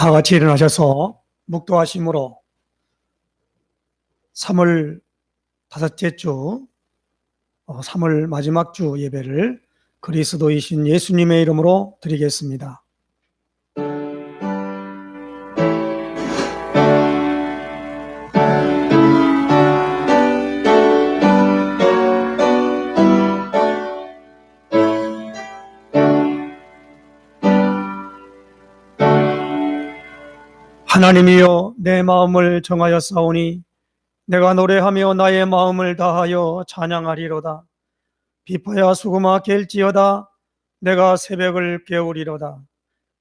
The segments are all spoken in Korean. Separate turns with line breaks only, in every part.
다 같이 일어나셔서 묵도하심으로 3월 다섯째 주, 3월 마지막 주 예배를 그리스도이신 예수님의 이름으로 드리겠습니다. 하나님이여, 내 마음을 정하였사오니 내가 노래하며 나의 마음을 다하여 찬양하리로다. 비파야 수금아 갤지어다. 내가 새벽을 깨우리로다.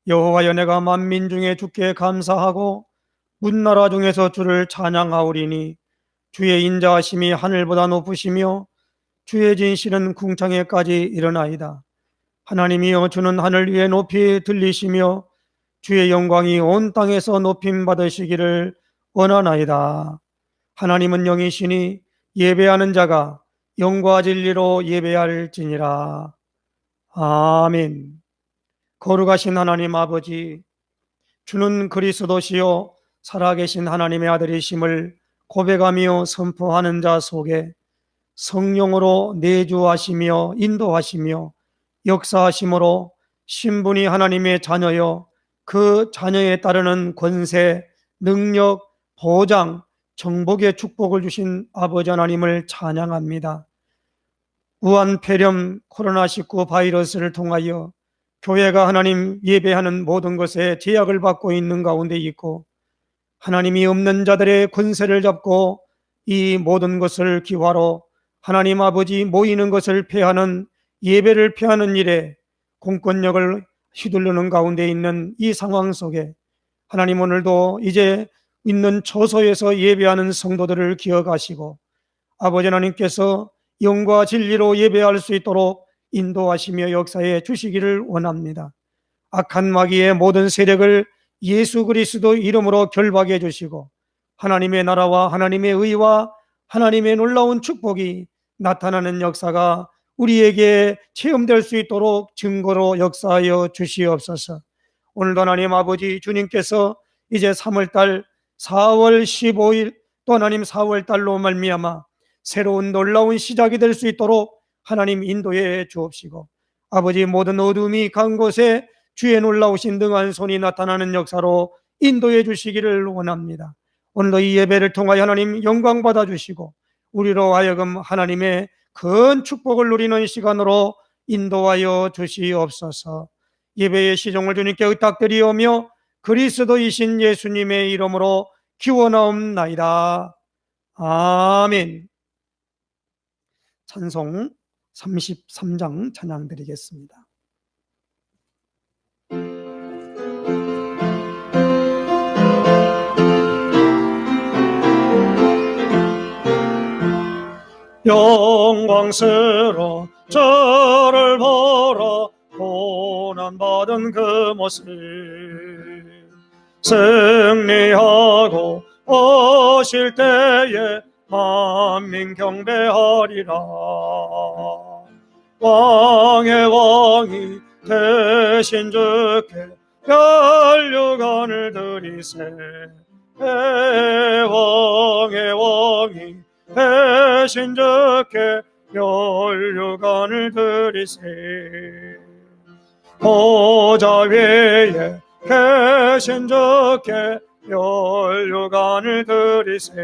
여호와여, 내가 만민 중에 주께 감사하고 문나라 중에서 주를 찬양하오리니 주의 인자하심이 하늘보다 높으시며 주의 진실은 궁창에까지 이르나이다. 하나님이여, 주는 하늘 위에 높이 들리시며 주의 영광이 온 땅에서 높임 받으시기를 원하나이다. 하나님은 영이시니 예배하는 자가 영과 진리로 예배할지니라. 아멘. 거룩하신 하나님 아버지, 주는 그리스도시요 살아계신 하나님의 아들이심을 고백하며 선포하는 자 속에 성령으로 내주하시며 인도하시며 역사하심으로 신분이 하나님의 자녀여 그 자녀에 따르는 권세, 능력, 보장, 정복의 축복을 주신 아버지 하나님을 찬양합니다. 우한 폐렴 코로나19 바이러스를 통하여 교회가 하나님 예배하는 모든 것에 제약을 받고 있는 가운데 있고, 하나님이 없는 자들의 권세를 잡고 이 모든 것을 기화로 하나님 아버지 모이는 것을 폐하는, 예배를 폐하는 일에 공권력을 휘두르는 가운데 있는 이 상황 속에 하나님, 오늘도 이제 있는 처소에서 예배하는 성도들을 기억하시고 아버지 하나님께서 영과 진리로 예배할 수 있도록 인도하시며 역사해 주시기를 원합니다. 악한 마귀의 모든 세력을 예수 그리스도 이름으로 결박해 주시고 하나님의 나라와 하나님의 의와 하나님의 놀라운 축복이 나타나는 역사가 우리에게 체험될 수 있도록 증거로 역사하여 주시옵소서. 오늘도 하나님 아버지, 주님께서 이제 3월달 4월 15일 또 하나님 4월달로 말미암아 새로운 놀라운 시작이 될 수 있도록 하나님 인도해 주옵시고, 아버지 모든 어둠이 간 곳에 주의 놀라우신 능한 손이 나타나는 역사로 인도해 주시기를 원합니다. 오늘도 이 예배를 통하여 하나님 영광 받아 주시고 우리로 하여금 하나님의 큰 축복을 누리는 시간으로 인도하여 주시옵소서. 예배의 시종을 주님께 의탁드리오며 그리스도이신 예수님의 이름으로 기원하옵나이다. 아멘. 찬송 33장 찬양 드리겠습니다. 영광스러운 저를 보러 고난받은 그 모습, 승리하고 오실 때에 만민 경배하리라. 왕의 왕이 되신 주께 면류관을 드리세. 왕의 왕이 되신 주께 면류관을 드리세. 보좌 위에 계신 주께 면류관을 드리세.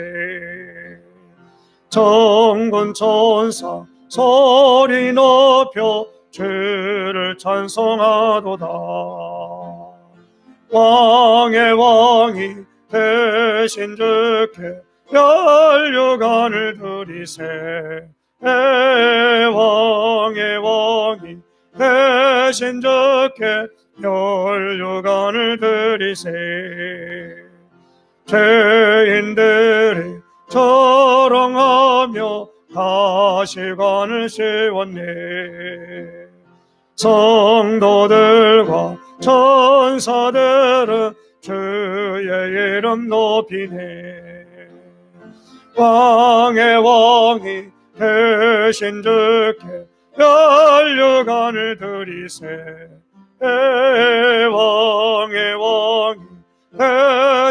정군 천사 소리 높여 주를 찬송하도다. 왕의 왕이 되신 주께 면류관을 드리세. 왕의 왕이 되신 주께 면류관을 드리세. 죄인들이 저롱하며 가시관을 세웠네. 성도들과 천사들은 주의 이름 높이네. 왕의 왕이 되신 주께 면류관을 드리세. 왕의 왕이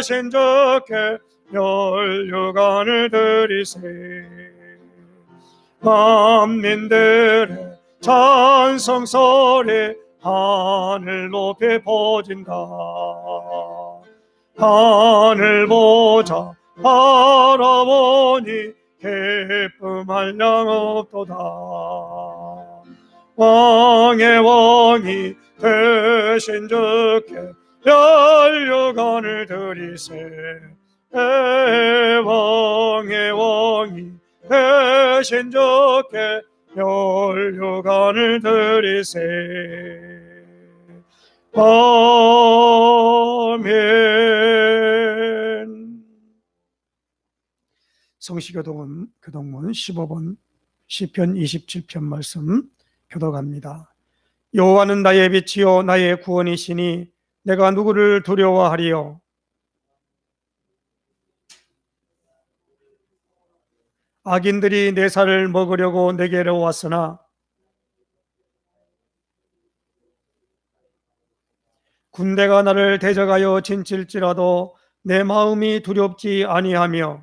되신 주께 멸류관을 드리세. 만민들의 찬송 소리 하늘 높이 퍼진다. 하늘 보자 바라보니 기쁨할 양 없도다. 왕의 왕이 되신 주께 멸류관을 드리세. 왕의 왕이 되신 주께 멸류관을 드리세. 아멘. 성시교동은 교동문 15번 시편 27편 말씀 교독합니다. 여호와는 나의 빛이요 나의 구원이시니 내가 누구를 두려워하리요. 악인들이 내 살을 먹으려고 내게로 왔으나 군대가 나를 대적하여 진칠지라도 내 마음이 두렵지 아니하며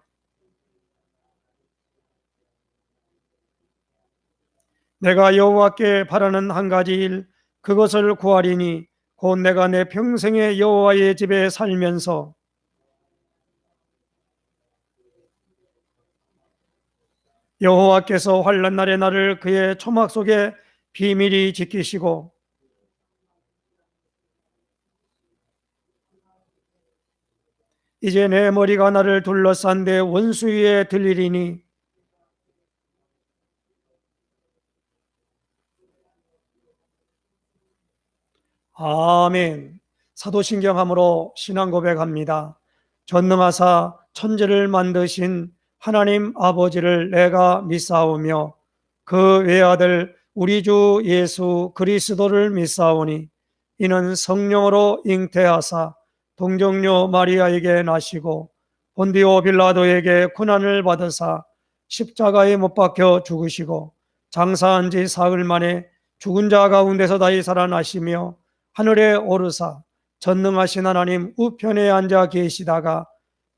내가 여호와께 바라는 한 가지 일 그것을 구하리니 곧 내가 내 평생에 여호와의 집에 살면서 여호와께서 환난 날에 나를 그의 초막 속에 비밀히 지키시고 이제 내 머리가 나를 둘러싼 데 원수 위에 들리리니 아멘. 사도신경함으로 신앙 고백합니다. 전능하사 천지를 만드신 하나님 아버지를 내가 믿사오며 그 외아들 우리 주 예수 그리스도를 믿사오니 이는 성령으로 잉태하사 동정녀 마리아에게 나시고 본디오 빌라도에게 고난을 받으사 십자가에 못 박혀 죽으시고 장사한 지 사흘 만에 죽은 자 가운데서 다시 살아나시며 하늘에 오르사 전능하신 하나님 우편에 앉아 계시다가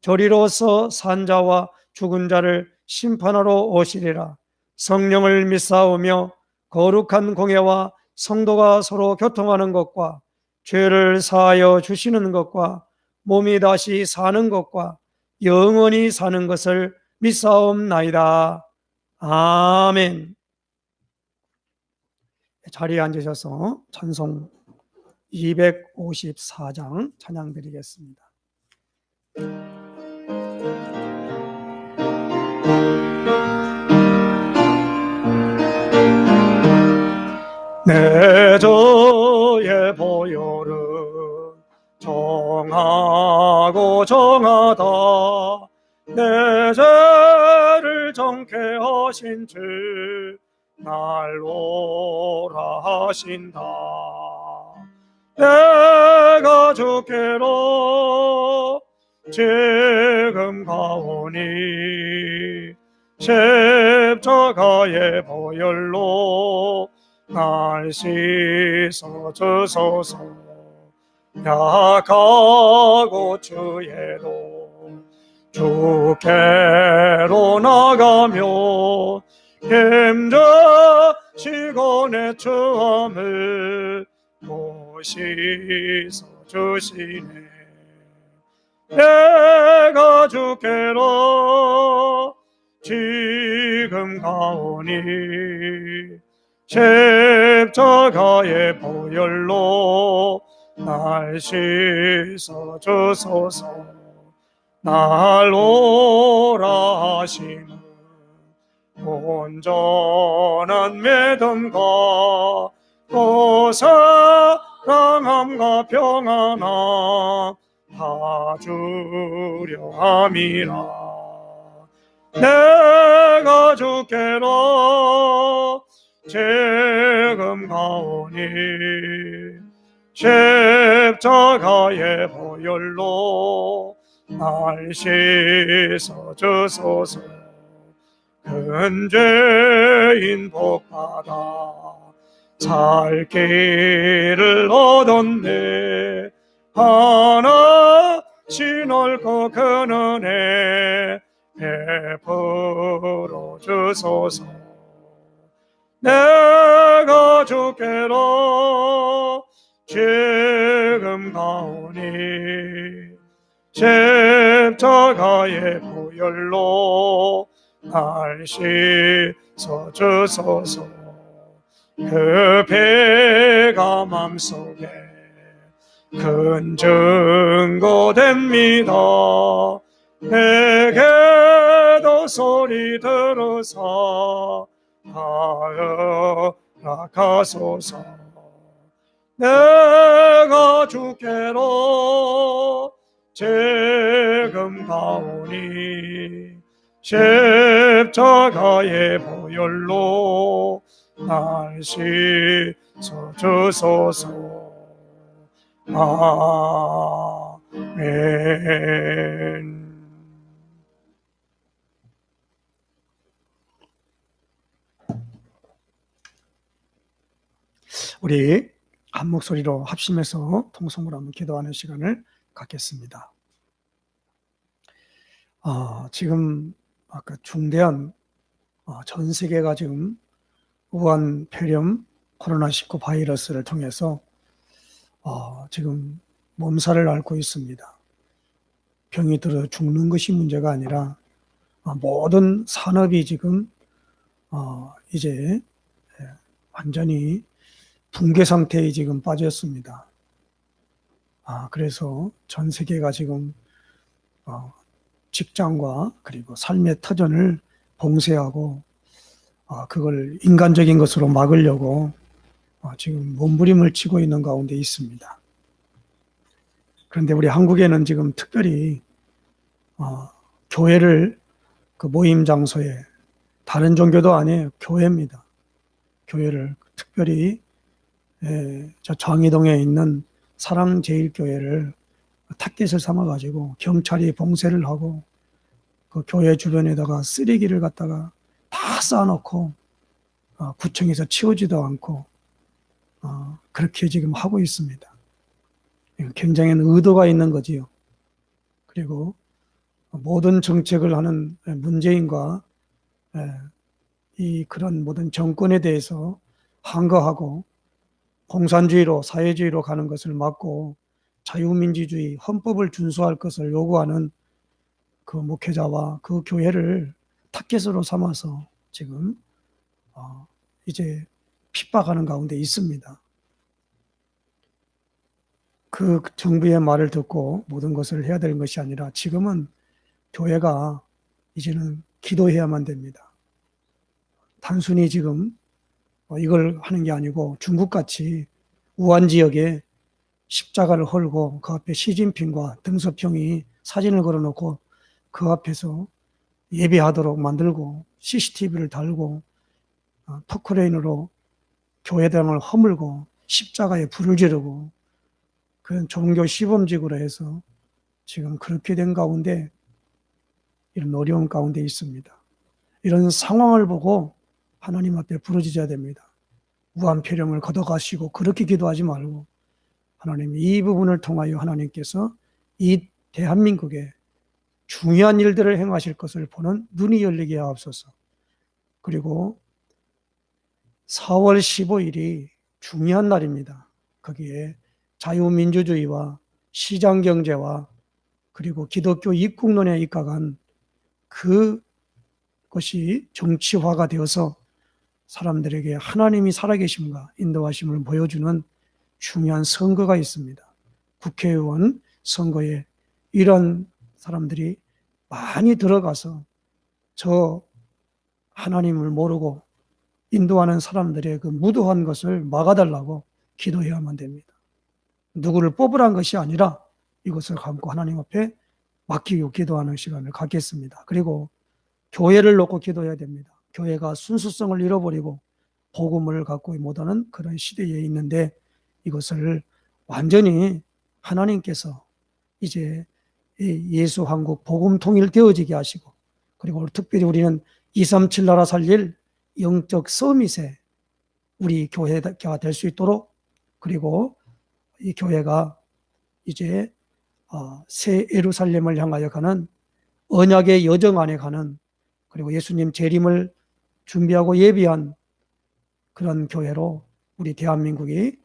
저리로서 산 자와 죽은 자를 심판하러 오시리라. 성령을 믿사오며 거룩한 공예와 성도가 서로 교통하는 것과 죄를 사하여 주시는 것과 몸이 다시 사는 것과 영원히 사는 것을 믿사옵나이다. 아멘. 자리에 앉으셔서 찬송 254장 찬양 드리겠습니다. 내 저의 보혈은 정하고 정하다. 내 죄를 정케 하신 주 날 오라 하신다. 내가 주께로 지금 가오니 십자가의 보혈로 날 씻어주소서. 약하고 주에도 주께로 나가며 힘주시고 내 처함을 씻어주시네. 내가 주께로 지금 가오니 십자가의 보혈로 날 씻어주소서. 날 오라 하시는 온전한 믿음과 또 사랑함과 평안함 다 주려 함이라. 내가 주께로 지금 가오니 십자가의 보혈로 날 씻어주소서. 큰 죄인 복받아 살 길을 얻었네. 하나 넓고 큰 은혜 베풀어 주소서. 내가 주께로 지금 가오니 십자가의 보혈로 날 씻어주소서. 그 배가 맘속에 큰 증거됩니다. 내게도 소리 들으사 하여라가소서. 내가 주께로 지금 가오니 십자가의 보혈로 날 씻어주소서. 아멘. 우리 한 목소리로 합심해서 통성으로 한번 기도하는 시간을 갖겠습니다. 지금 아까 중대한 전 세계가 지금 우한 폐렴 코로나19 바이러스를 통해서 지금 몸살을 앓고 있습니다. 병이 들어 죽는 것이 문제가 아니라 모든 산업이 지금 이제 완전히 붕괴 상태에 지금 빠졌습니다. 그래서 전 세계가 지금 직장과 그리고 삶의 터전을 봉쇄하고 그걸 인간적인 것으로 막으려고 지금 몸부림을 치고 있는 가운데 있습니다. 그런데 우리 한국에는 지금 특별히 교회를 그 모임 장소에, 다른 종교도 아니에요, 교회입니다. 교회를 특별히 저 장이동에 있는 사랑제일교회를 타깃을 삼아가지고 경찰이 봉쇄를 하고 그 교회 주변에다가 쓰레기를 갖다가 다 쌓아놓고 구청에서 치우지도 않고 그렇게 지금 하고 있습니다. 굉장히 의도가 있는 거지요. 그리고 모든 정책을 하는 문재인과 이 그런 모든 정권에 대해서 항거하고 공산주의로 사회주의로 가는 것을 막고 자유민주주의 헌법을 준수할 것을 요구하는 그 목회자와 그 교회를 타깃으로 삼아서 지금 이제 핍박하는 가운데 있습니다. 그 정부의 말을 듣고 모든 것을 해야 되는 것이 아니라 지금은 교회가 이제는 기도해야만 됩니다. 단순히 지금 이걸 하는 게 아니고 중국같이 우한 지역에 십자가를 헐고 그 앞에 시진핑과 등소평이 사진을 걸어놓고 그 앞에서 예배하도록 만들고 CCTV를 달고 포크레인으로 교회당을 허물고 십자가에 불을 지르고 그런 종교 시범직으로 해서 지금 그렇게 된 가운데 이런 어려운 가운데 있습니다. 이런 상황을 보고 하나님 앞에 부르짖어야 됩니다. 우한 폐렴을 걷어가시고 그렇게 기도하지 말고 하나님 이 부분을 통하여 하나님께서 이 대한민국에 중요한 일들을 행하실 것을 보는 눈이 열리게 하옵소서. 그리고 4월 15일이 중요한 날입니다. 거기에 자유민주주의와 시장경제와 그리고 기독교 입국론에 입각한 그것이 정치화가 되어서 사람들에게 하나님이 살아계심과 인도하심을 보여주는 중요한 선거가 있습니다. 국회의원 선거에 이런 사람들이 많이 들어가서 저 하나님을 모르고 인도하는 사람들의 그 무도한 것을 막아달라고 기도해야만 됩니다. 누구를 뽑으란 것이 아니라 이것을 감고 하나님 앞에 맡기고 기도하는 시간을 갖겠습니다. 그리고 교회를 놓고 기도해야 됩니다. 교회가 순수성을 잃어버리고 복음을 갖고 못하는 그런 시대에 있는데 이것을 완전히 하나님께서 이제 예수 한국 복음 통일 되어지게 하시고 그리고 특별히 우리는 237 나라 살릴 영적 서밋에 우리 교회가 될 수 있도록 그리고 이 교회가 이제 새 예루살렘을 향하여 가는 언약의 여정 안에 가는, 그리고 예수님 재림을 준비하고 예비한 그런 교회로 우리 대한민국이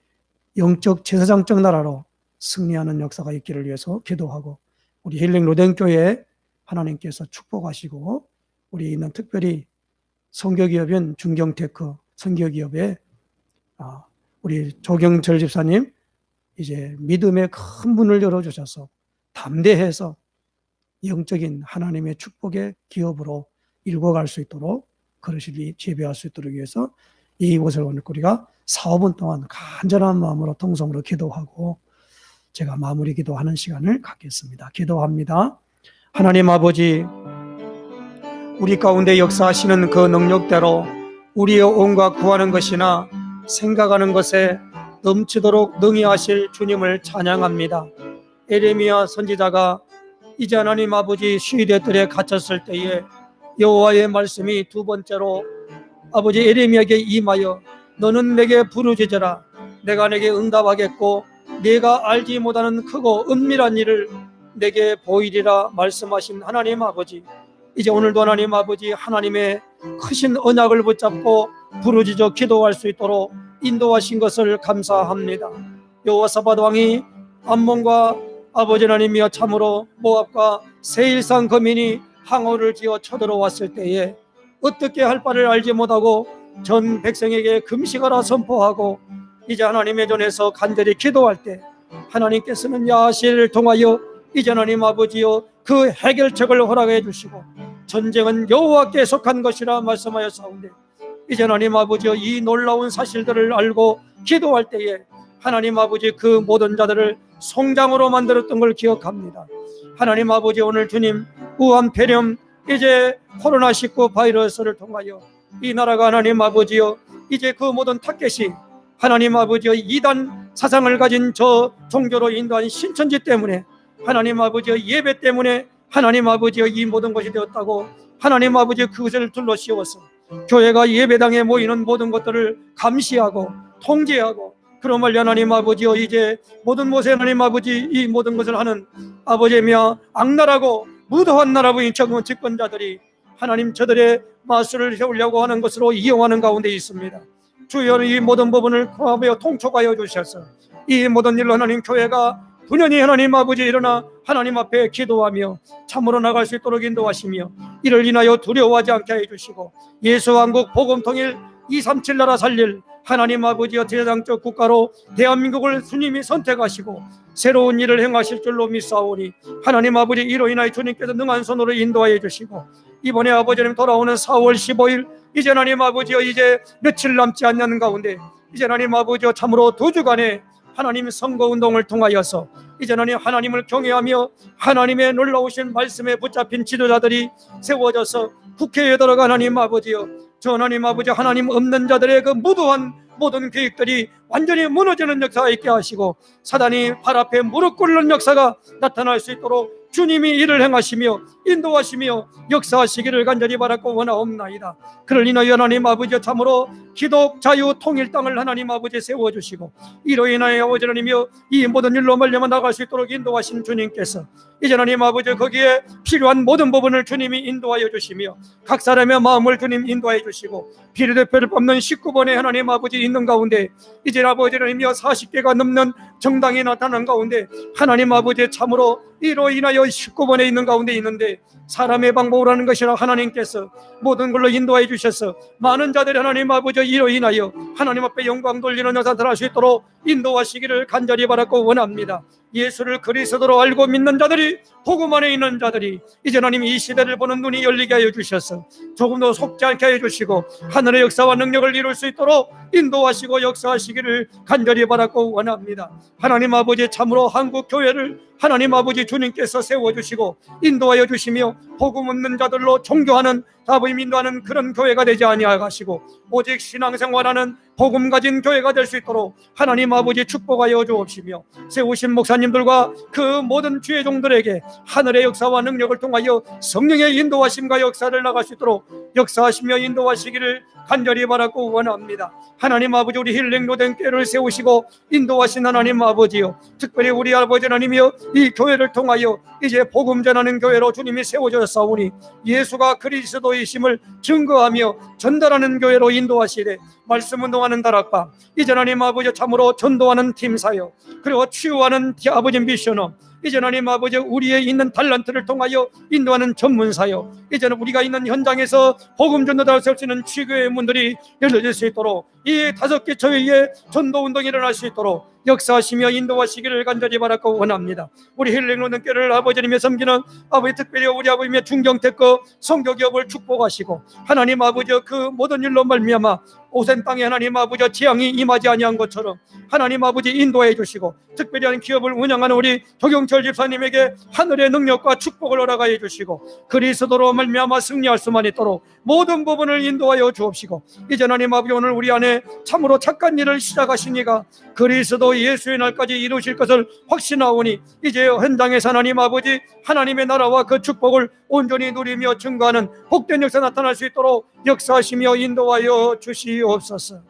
영적 제사장적 나라로 승리하는 역사가 있기를 위해서 기도하고, 우리 힐링 로댕교회 하나님께서 축복하시고, 우리 있는 특별히 선교기업인 중경테크 선교기업에 우리 조경철 집사님 이제 믿음의 큰 문을 열어주셔서 담대해서 영적인 하나님의 축복의 기업으로 일궈갈 수 있도록, 그러시리 재배할 수 있도록 위해서 이곳을 오늘 우리가 4분 동안 간절한 마음으로 통성으로 기도하고 제가 마무리 기도하는 시간을 갖겠습니다. 기도합니다. 하나님 아버지, 우리 가운데 역사하시는 그 능력대로 우리의 온갖 구하는 것이나 생각하는 것에 넘치도록 능히 하실 주님을 찬양합니다. 에레미야 선지자가 이제 하나님 아버지 시대 뜰에 갇혔을 때에 여호와의 말씀이 두 번째로 아버지 에레미야에게 임하여 너는 내게 부르짖어라, 내가 내게 응답하겠고 내가 알지 못하는 크고 은밀한 일을 내게 보이리라 말씀하신 하나님 아버지, 이제 오늘도 하나님 아버지 하나님의 크신 언약을 붙잡고 부르짖어 기도할 수 있도록 인도하신 것을 감사합니다. 여호사밧 왕이 암몬과 아버지 하나님이여 참으로 모압과 세일산 거민이 항우를 지어 쳐들어왔을 때에 어떻게 할 바를 알지 못하고 전 백성에게 금식하라 선포하고 이제 하나님의 전에서 간절히 기도할 때 하나님께서는 야시를 통하여 이제 하나님 아버지여 그 해결책을 허락해 주시고 전쟁은 여호와께 속한 것이라 말씀하였사온데, 이제 하나님 아버지여 이 놀라운 사실들을 알고 기도할 때에 하나님 아버지 그 모든 자들을 송장으로 만들었던 걸 기억합니다. 하나님 아버지, 오늘 주님 우한 폐렴 이제 코로나19 바이러스를 통하여 이 나라가 하나님 아버지여 이제 그 모든 타겟이 하나님 아버지여 이단 사상을 가진 저 종교로 인도한 신천지 때문에 하나님 아버지여 예배 때문에 하나님 아버지여 이 모든 것이 되었다고 하나님 아버지 그것을 둘러 씌워서 교회가 예배당에 모이는 모든 것들을 감시하고 통제하고, 그러므로 하나님 아버지여 이제 모든 곳에 하나님 아버지 이 모든 것을 하는 아버지며 악랄하고 무도한 나라부인 적은 집권자들이 하나님 저들의 마술을 세우려고 하는 것으로 이용하는 가운데 있습니다. 주여 이 모든 부분을 포함하여 통촉하여 주셔서 이 모든 일로 하나님 교회가 분연히 하나님 아버지 일어나 하나님 앞에 기도하며 참으로 나갈 수 있도록 인도하시며 이를 인하여 두려워하지 않게 해주시고 예수 왕국 복음 통일 237 나라 살릴 하나님 아버지여 제사장적 국가로 대한민국을 주님이 선택하시고 새로운 일을 행하실 줄로 믿사오니 하나님 아버지 이로 인하여 주님께서 능한 손으로 인도하여 주시고 이번에 아버지님 돌아오는 4월 15일 이제 하나님 아버지여 이제 며칠 남지 않는 가운데 이제 하나님 아버지여 참으로 2주간의 하나님 선거운동을 통하여서 이제 하나님을 경외하며 하나님의 놀라우신 말씀에 붙잡힌 지도자들이 세워져서 국회에 들어가 하나님 아버지여 저 하나님 아버지 하나님 없는 자들의 그 무도한 모든 계획들이 완전히 무너지는 역사가 있게 하시고 사단이 발 앞에 무릎 꿇는 역사가 나타날 수 있도록 주님이 일을 행하시며 인도하시며 역사하시기를 간절히 바라고 원하옵나이다. 그를 인하여 하나님 아버지 참으로 기독 자유 통일 땅을 하나님 아버지 세워주시고 이로 인하여 아버지 하나님이여 이 모든 일로 말려만 나갈 수 있도록 인도하신 주님께서 이제 하나님 아버지 거기에 필요한 모든 부분을 주님이 인도하여 주시며 각 사람의 마음을 주님 인도하여 주시고 비례대표를 뽑는 19번의 하나님 아버지 있는 가운데 이제 아버지 하나님이여 40개가 넘는 정당이 나타난 가운데 하나님 아버지 참으로 이로 인하여 19번에 있는 가운데 있는데 사람의 방법으로 하는 것이라 하나님께서 모든 걸로 인도해 주셔서 많은 자들이 하나님 아버지 이로 인하여 하나님 앞에 영광 돌리는 여사들 할 수 있도록 인도하시기를 간절히 바라고 원합니다. 예수를 그리스도로 알고 믿는 자들이 복음 안에 있는 자들이 이제 하나님 이 시대를 보는 눈이 열리게 하여 주셔서 조금 더 속지 않게 해 주시고 하늘의 역사와 능력을 이룰 수 있도록 인도하시고 역사하시기를 간절히 바라고 원합니다. 하나님 아버지 참으로 한국 교회를 하나님 아버지 주님께서 세워주시고 인도하여 주시며 복음 없는 자들로 종교하는 답을 인도하는 그런 교회가 되지 아니하시고 오직 신앙생활하는 복음 가진 교회가 될 수 있도록 하나님 아버지 축복하여 주옵시며, 세우신 목사님들과 그 모든 주의 종들에게 하늘의 역사와 능력을 통하여 성령의 인도하심과 역사를 나갈 수 있도록 역사하시며 인도하시기를 간절히 바라고 원합니다. 하나님 아버지, 우리 힐링로된 교회를 세우시고 인도하신 하나님 아버지요, 특별히 우리 아버지 하나님이여, 이 교회를 통하여 이제 복음 전하는 교회로 주님이 세워졌사오니 예수가 그리스도이심을 증거하며 전달하는 교회로 인도하시되, 말씀 운동하는 다락방, 이제 하나님 아버지 참으로 전도하는 팀사요, 그리고 치유하는 아버지 미션업, 이제 하나님 아버지 우리의 있는 달란트를 통하여 인도하는 전문사요, 이제는 우리가 있는 현장에서 복음 전도할 수 있는 치교의 문들이 열려질 수 있도록, 이 5개 교회에 전도 운동이 일어날 수 있도록 역사하시며 인도하시기를 간절히 바라고 원합니다. 우리 힐링로는 교회를 아버지님의 섬기는 아버지, 특별히 우리 아버님의 중경택거 성교기업을 축복하시고, 하나님 아버지 그 모든 일로 말미암아 오센 땅에 하나님 아버지 재앙이 임하지 아니한 것처럼 하나님 아버지 인도해 주시고, 특별히 기업을 운영하는 우리 조경철 집사님에게 하늘의 능력과 축복을 허락하여 주시고, 그리스도로 말미암아 승리할 수만 있도록 모든 부분을 인도하여 주옵시고, 이제 하나님 아버지 오늘 우리 안에 참으로 착한 일을 시작하신 이가 그리스도 예수의 날까지 이루실 것을 확신하오니, 이제 현장에서 하나님 아버지 하나님의 나라와 그 축복을 온전히 누리며 증거하는 복된 역사 나타날 수 있도록 역사하시며 인도하여 주시옵소서.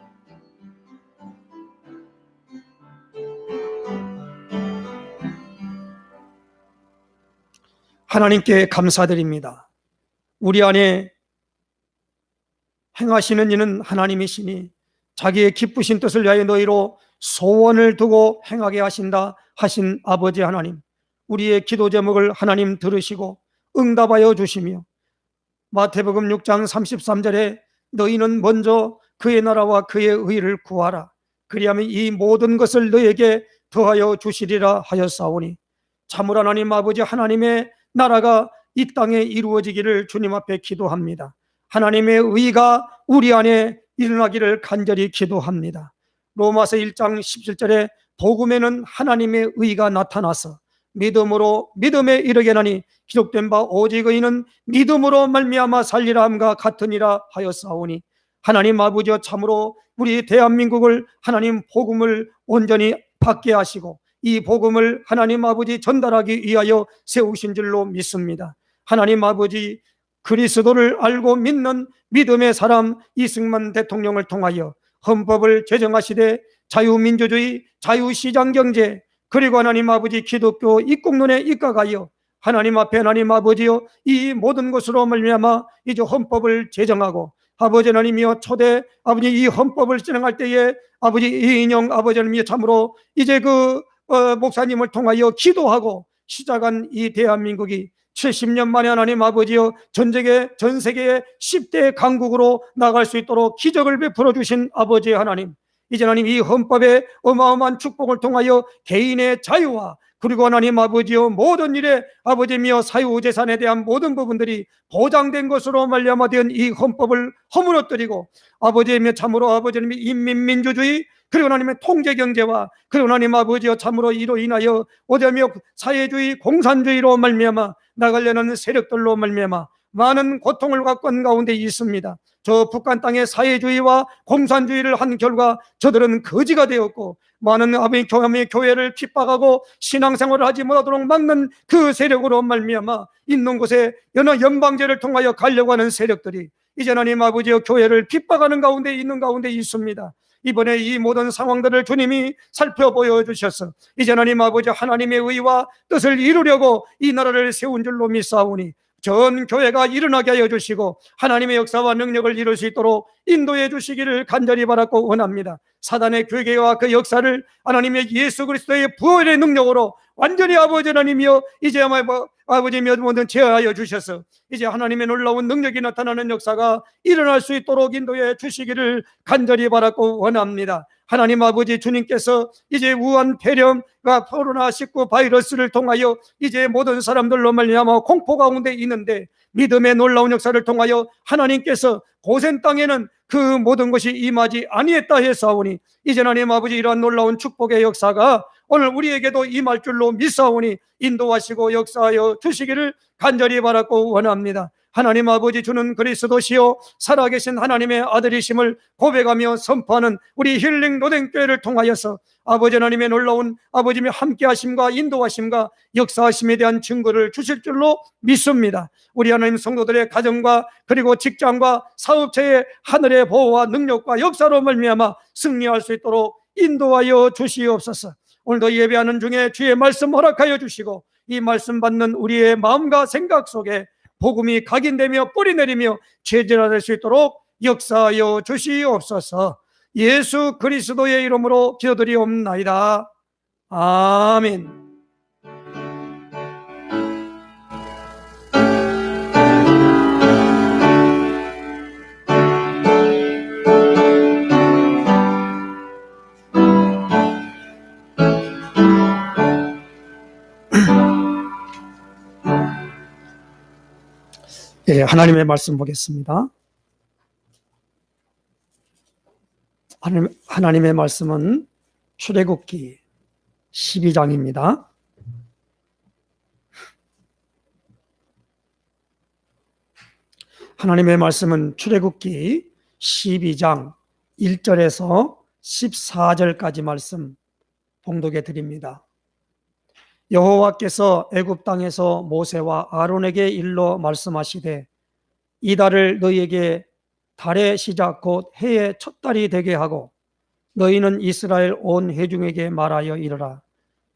하나님께 감사드립니다. 우리 안에 행하시는 이는 하나님이시니 자기의 기쁘신 뜻을 위하여 너희로 소원을 두고 행하게 하신다 하신 아버지 하나님, 우리의 기도 제목을 하나님 들으시고 응답하여 주시며, 마태복음 6장 33절에 너희는 먼저 그의 나라와 그의 의를 구하라, 그리하면 이 모든 것을 너희에게 더하여 주시리라 하였사오니, 참으로 하나님 아버지 하나님의 나라가 이 땅에 이루어지기를 주님 앞에 기도합니다. 하나님의 의가 우리 안에 일어나기를 간절히 기도합니다. 로마서 1장 17절에 복음에는 하나님의 의가 나타나서 믿음으로 믿음에 이르게 하니 기록된 바 오직 의인은 믿음으로 말미암아 살리라 함과 같으니라 하였사오니, 하나님 아버지여 참으로 우리 대한민국을 하나님 복음을 온전히 받게 하시고 이 복음을 하나님 아버지 전달하기 위하여 세우신 줄로 믿습니다. 하나님 아버지 그리스도를 알고 믿는 믿음의 사람 이승만 대통령을 통하여 헌법을 제정하시되 자유민주주의, 자유시장경제, 그리고 하나님 아버지 기독교 입국론에 입각하여 하나님 앞에 하나님 아버지여 이 모든 것으로 말미암아 이제 헌법을 제정하고, 아버지 하나님이여 초대 아버지 이 헌법을 진행할 때에 아버지 이인영 아버지 하나님이여 참으로 이제 그 목사님을 통하여 기도하고 시작한 이 대한민국이 70년 만에 하나님 아버지여 전 세계의 10대 강국으로 나갈 수 있도록 기적을 베풀어 주신 아버지 하나님, 이제 하나님 이 헌법의 어마어마한 축복을 통하여 개인의 자유와 그리고 하나님 아버지여 모든 일에 아버지며 사유재산에 대한 모든 부분들이 보장된 것으로 말미암아 된 이 헌법을 허물어뜨리고, 아버지며 참으로 아버지님이 인민민주주의 그리고 하나님의 통제경제와 그리고 하나님 아버지여 참으로 이로 인하여 어디며 사회주의 공산주의로 말미암아 나가려는 세력들로 말미암아 많은 고통을 갖고 온 가운데 있습니다. 저 북한 땅의 사회주의와 공산주의를 한 결과 저들은 거지가 되었고, 많은 아버지 교회를 핍박하고 신앙생활을 하지 못하도록 막는 그 세력으로 말미암아 있는 곳에 여러 연방제를 통하여 가려고 하는 세력들이 이제 하나님 아버지여 교회를 핍박하는 가운데 있는 가운데 있습니다. 이번에 이 모든 상황들을 주님이 살펴보여 주셔서 이제 하나님 아버지 하나님의 의와 뜻을 이루려고 이 나라를 세운 줄로 믿사오니, 전 교회가 일어나게 하여 주시고 하나님의 역사와 능력을 이룰 수 있도록 인도해 주시기를 간절히 바라고 원합니다. 사단의 괴계와 그 역사를 하나님의 예수 그리스도의 부활의 능력으로 완전히 아버지 하나님이여 이제 아버지며 모든 제어하여 주셔서 이제 하나님의 놀라운 능력이 나타나는 역사가 일어날 수 있도록 인도해 주시기를 간절히 바라고 원합니다. 하나님 아버지 주님께서 이제 우한 폐렴과 코로나19 바이러스를 통하여 이제 모든 사람들로 말미암아 공포 가운데 있는데 믿음의 놀라운 역사를 통하여 하나님께서 고센 땅에는 그 모든 것이 임하지 아니했다 했사오니, 이제 하나님 아버지 이러한 놀라운 축복의 역사가 오늘 우리에게도 임할 줄로 믿사오니 인도하시고 역사하여 주시기를 간절히 바라고 원합니다. 하나님 아버지, 주는 그리스도시요 살아계신 하나님의 아들이심을 고백하며 선포하는 우리 힐링 로댕교회를 통하여서 아버지 하나님의 놀라운 아버지의 함께하심과 인도하심과 역사하심에 대한 증거를 주실 줄로 믿습니다. 우리 하나님 성도들의 가정과 그리고 직장과 사업체의 하늘의 보호와 능력과 역사로 말미암아 승리할 수 있도록 인도하여 주시옵소서. 오늘도 예배하는 중에 주의 말씀 허락하여 주시고 이 말씀 받는 우리의 마음과 생각 속에 복음이 각인되며 뿌리 내리며 체질화될 수 있도록 역사하여 주시옵소서. 예수 그리스도의 이름으로 기도드리옵나이다. 아멘. 예, 하나님의 말씀 보겠습니다. 하나님의 말씀은 출애굽기 12장입니다. 하나님의 말씀은 출애굽기 12장 1절에서 14절까지 말씀 봉독해 드립니다. 여호와께서 애굽 땅에서 모세와 아론에게 일러 말씀하시되 이 달을 너희에게 달의 시작 곧 해의 첫 달이 되게 하고 너희는 이스라엘 온 회중에게 말하여 이르라.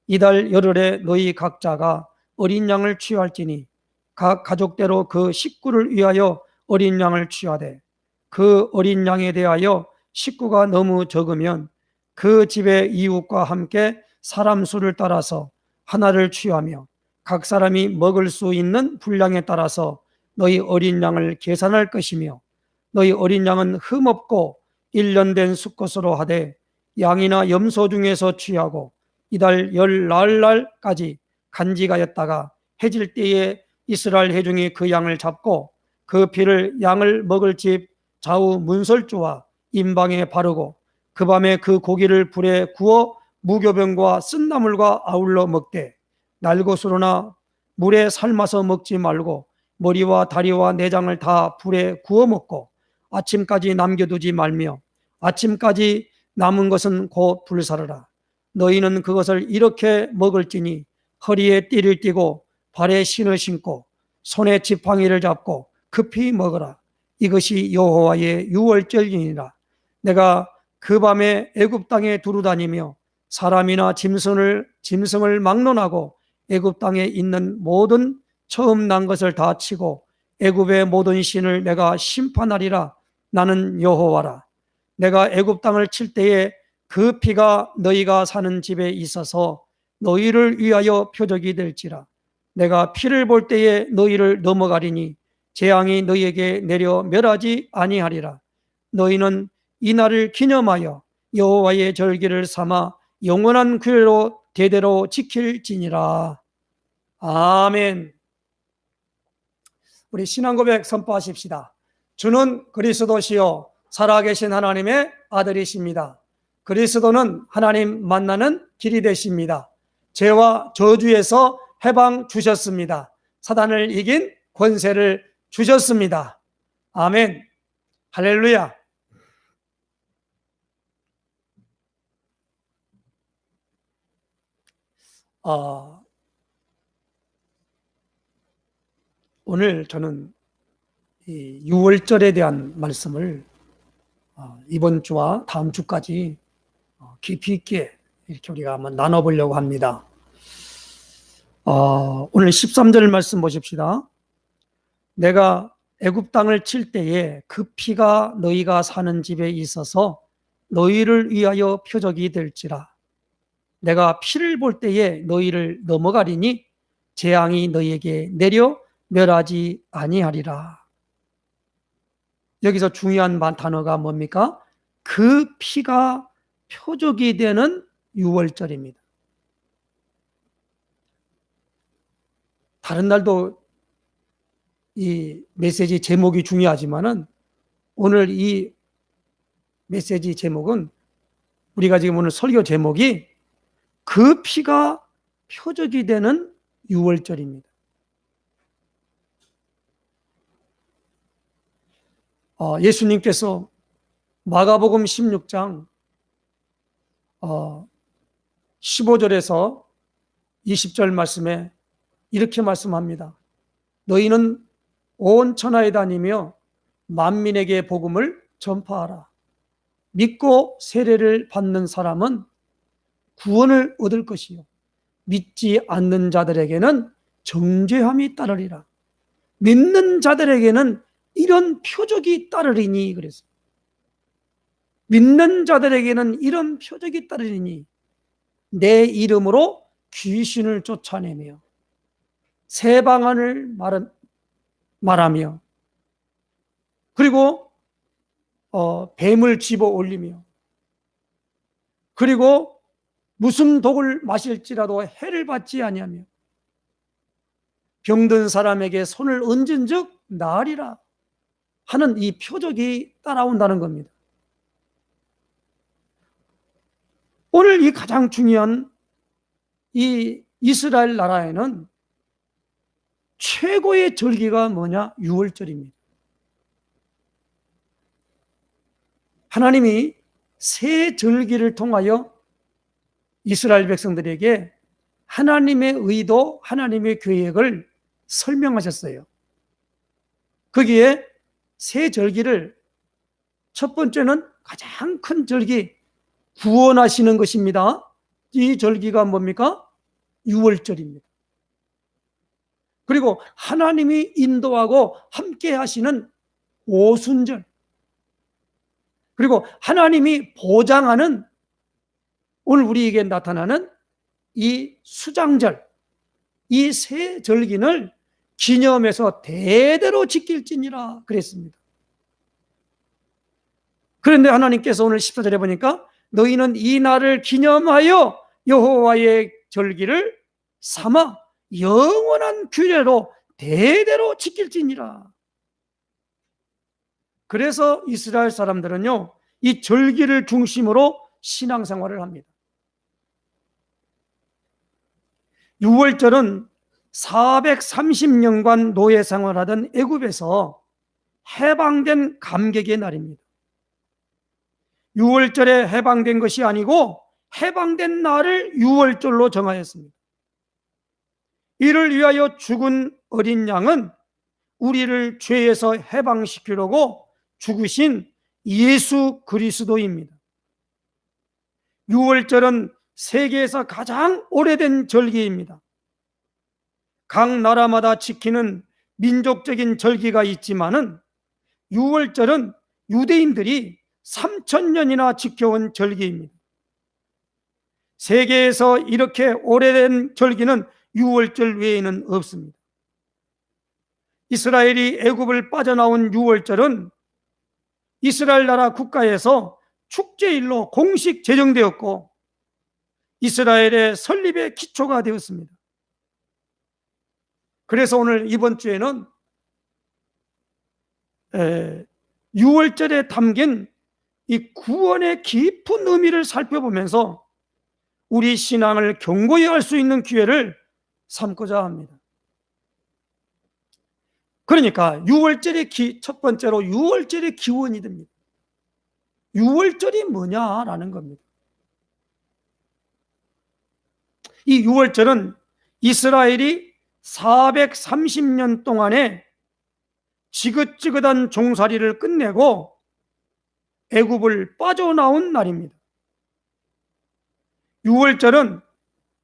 이 달 열흘에 너희 각자가 어린 양을 취할지니 각 가족대로 그 식구를 위하여 어린 양을 취하되 그 어린 양에 대하여 식구가 너무 적으면 그 집의 이웃과 함께 사람 수를 따라서 하나를 취하며 각 사람이 먹을 수 있는 분량에 따라서 너희 어린 양을 계산할 것이며 너희 어린 양은 흠없고 1년 된 수컷으로 하되 양이나 염소 중에서 취하고 이달 열 나흘날까지 간직하였다가 해질 때에 이스라엘 회중이 그 양을 잡고 그 피를 양을 먹을 집 좌우 문설주와 임방에 바르고 그 밤에 그 고기를 불에 구워 무교병과 쓴나물과 아울러 먹되 날것으로나 물에 삶아서 먹지 말고 머리와 다리와 내장을 다 불에 구워 먹고 아침까지 남겨두지 말며 아침까지 남은 것은 곧 불사르라. 너희는 그것을 이렇게 먹을지니 허리에 띠를 띠고 발에 신을 신고 손에 지팡이를 잡고 급히 먹으라. 이것이 여호와의 유월절이니라. 내가 그 밤에 애굽 땅에 두루다니며 사람이나 짐승을 막론하고 애굽 땅에 있는 모든 처음 난 것을 다 치고 애굽의 모든 신을 내가 심판하리라. 나는 여호와라. 내가 애굽 땅을 칠 때에 그 피가 너희가 사는 집에 있어서 너희를 위하여 표적이 될지라. 내가 피를 볼 때에 너희를 넘어가리니 재앙이 너희에게 내려 멸하지 아니하리라. 너희는 이 날을 기념하여 여호와의 절기를 삼아 영원한 규례로 대대로 지킬지니라. 아멘. 우리 신앙 고백 선포하십시다. 주는 그리스도시요 살아계신 하나님의 아들이십니다. 그리스도는 하나님 만나는 길이 되십니다. 죄와 저주에서 해방 주셨습니다. 사단을 이긴 권세를 주셨습니다. 아멘. 할렐루야. 오늘 저는 이 6월절에 대한 말씀을 이번 주와 다음 주까지 깊이 있게 이렇게 우리가 한번 나눠보려고 합니다. 오늘 13절 말씀 보십시다. 내가 애굽 땅을 칠 때에 그 피가 너희가 사는 집에 있어서 너희를 위하여 표적이 될지라. 내가 피를 볼 때에 너희를 넘어가리니 재앙이 너희에게 내려 멸하지 아니하리라. 여기서 중요한 단어가 뭡니까? 그 피가 표적이 되는 6월절입니다. 다른 날도 이 메시지 제목이 중요하지만은 오늘 이 메시지 제목은 우리가 지금 오늘 설교 제목이 그 피가 표적이 되는 6월절입니다. 예수님께서 마가복음 16장 15절에서 20절 말씀에 이렇게 말씀합니다. 너희는 온 천하에 다니며 만민에게 복음을 전파하라. 믿고 세례를 받는 사람은 구원을 얻을 것이요 믿지 않는 자들에게는 정죄함이 따르리라. 믿는 자들에게는 이런 표적이 따르리니 그랬어요. 믿는 자들에게는 이런 표적이 따르리니 내 이름으로 귀신을 쫓아내며 새 방언을 말하며 그리고 뱀을 집어 올리며 그리고 무슨 독을 마실지라도 해를 받지 아니하며 병든 사람에게 손을 얹은 즉 나으리라 하는 이 표적이 따라온다는 겁니다. 오늘 이 가장 중요한 이 이스라엘 나라에는 최고의 절기가 뭐냐? 유월절입니다. 하나님이 새 절기를 통하여 이스라엘 백성들에게 하나님의 의도, 하나님의 계획을 설명하셨어요. 거기에 새 절기를 첫 번째는 가장 큰 절기, 구원하시는 것입니다. 이 절기가 뭡니까? 유월절입니다. 그리고 하나님이 인도하고 함께 하시는 오순절, 그리고 하나님이 보장하는 오늘 우리에게 나타나는 이 수장절, 이 세 절기를 기념해서 대대로 지킬지니라 그랬습니다. 그런데 하나님께서 오늘 14절에 보니까 너희는 이 날을 기념하여 여호와의 절기를 삼아 영원한 규례로 대대로 지킬지니라. 그래서 이스라엘 사람들은요, 이 절기를 중심으로 신앙생활을 합니다. 유월절은 430년간 노예 생활하던 애굽에서 해방된 감격의 날입니다. 유월절에 해방된 것이 아니고 해방된 날을 유월절로 정하였습니다. 이를 위하여 죽은 어린 양은 우리를 죄에서 해방시키려고 죽으신 예수 그리스도입니다. 유월절은 세계에서 가장 오래된 절기입니다. 각 나라마다 지키는 민족적인 절기가 있지만은 유월절은 유대인들이 3000년이나 지켜온 절기입니다. 세계에서 이렇게 오래된 절기는 유월절 외에는 없습니다. 이스라엘이 애굽을 빠져나온 유월절은 이스라엘 나라 국가에서 축제일로 공식 제정되었고 이스라엘의 설립의 기초가 되었습니다. 그래서 오늘 이번 주에는 유월절에 담긴 이 구원의 깊은 의미를 살펴보면서 우리 신앙을 견고히 할 수 있는 기회를 삼고자 합니다. 그러니까 첫 번째로 유월절의 기원이 됩니다. 유월절이 뭐냐라는 겁니다. 이 유월절은 이스라엘이 430년 동안의 지긋지긋한 종살이를 끝내고 애굽을 빠져나온 날입니다. 유월절은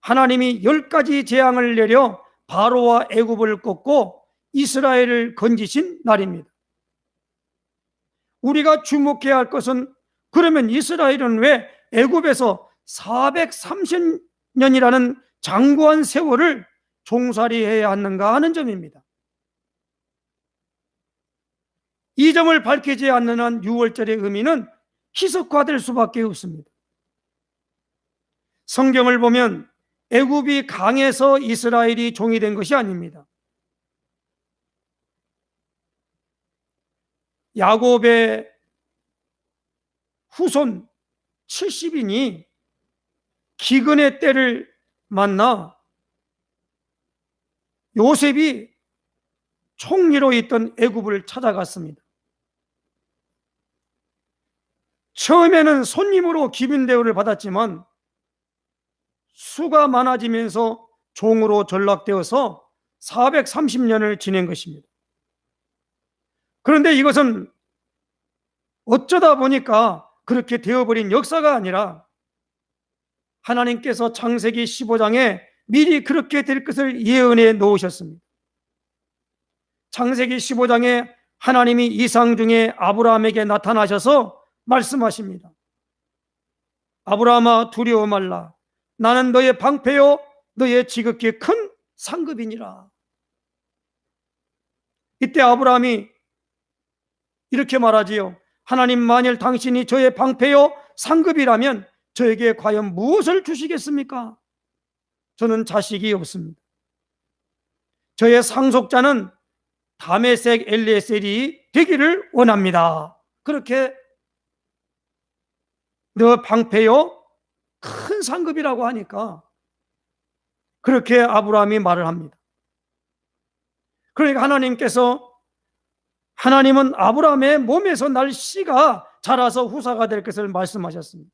하나님이 10가지 재앙을 내려 바로와 애굽을 꺾고 이스라엘을 건지신 날입니다. 우리가 주목해야 할 것은 그러면 이스라엘은 왜 애굽에서 430년이라는 장구한 세월을 종살이해야 하는가 하는 점입니다. 이 점을 밝히지 않는 한 유월절의 의미는 희석화될 수밖에 없습니다. 성경을 보면 애굽이 강해서 이스라엘이 종이 된 것이 아닙니다. 야곱의 후손 70인이 기근의 때를 만나 요셉이 총리로 있던 애굽을 찾아갔습니다. 처음에는 손님으로 기빈 대우를 받았지만 수가 많아지면서 종으로 전락되어서 430년을 지낸 것입니다. 그런데 이것은 어쩌다 보니까 그렇게 되어버린 역사가 아니라 하나님께서 창세기 15장에 미리 그렇게 될 것을 예언해 놓으셨습니다. 창세기 15장에 하나님이 이상 중에 아브라함에게 나타나셔서 말씀하십니다. 아브라함아, 두려워 말라. 나는 너의 방패요 너의 지극히 큰 상급이니라. 이때 아브라함이 이렇게 말하지요. 하나님, 만일 당신이 저의 방패요 상급이라면 저에게 과연 무엇을 주시겠습니까? 저는 자식이 없습니다. 저의 상속자는 다메섹 엘리에셀이 되기를 원합니다. 그렇게 너 방패요 큰 상급이라고 하니까 그렇게 아브라함이 말을 합니다. 그러니까 하나님은 아브라함의 몸에서 날 씨가 자라서 후사가 될 것을 말씀하셨습니다.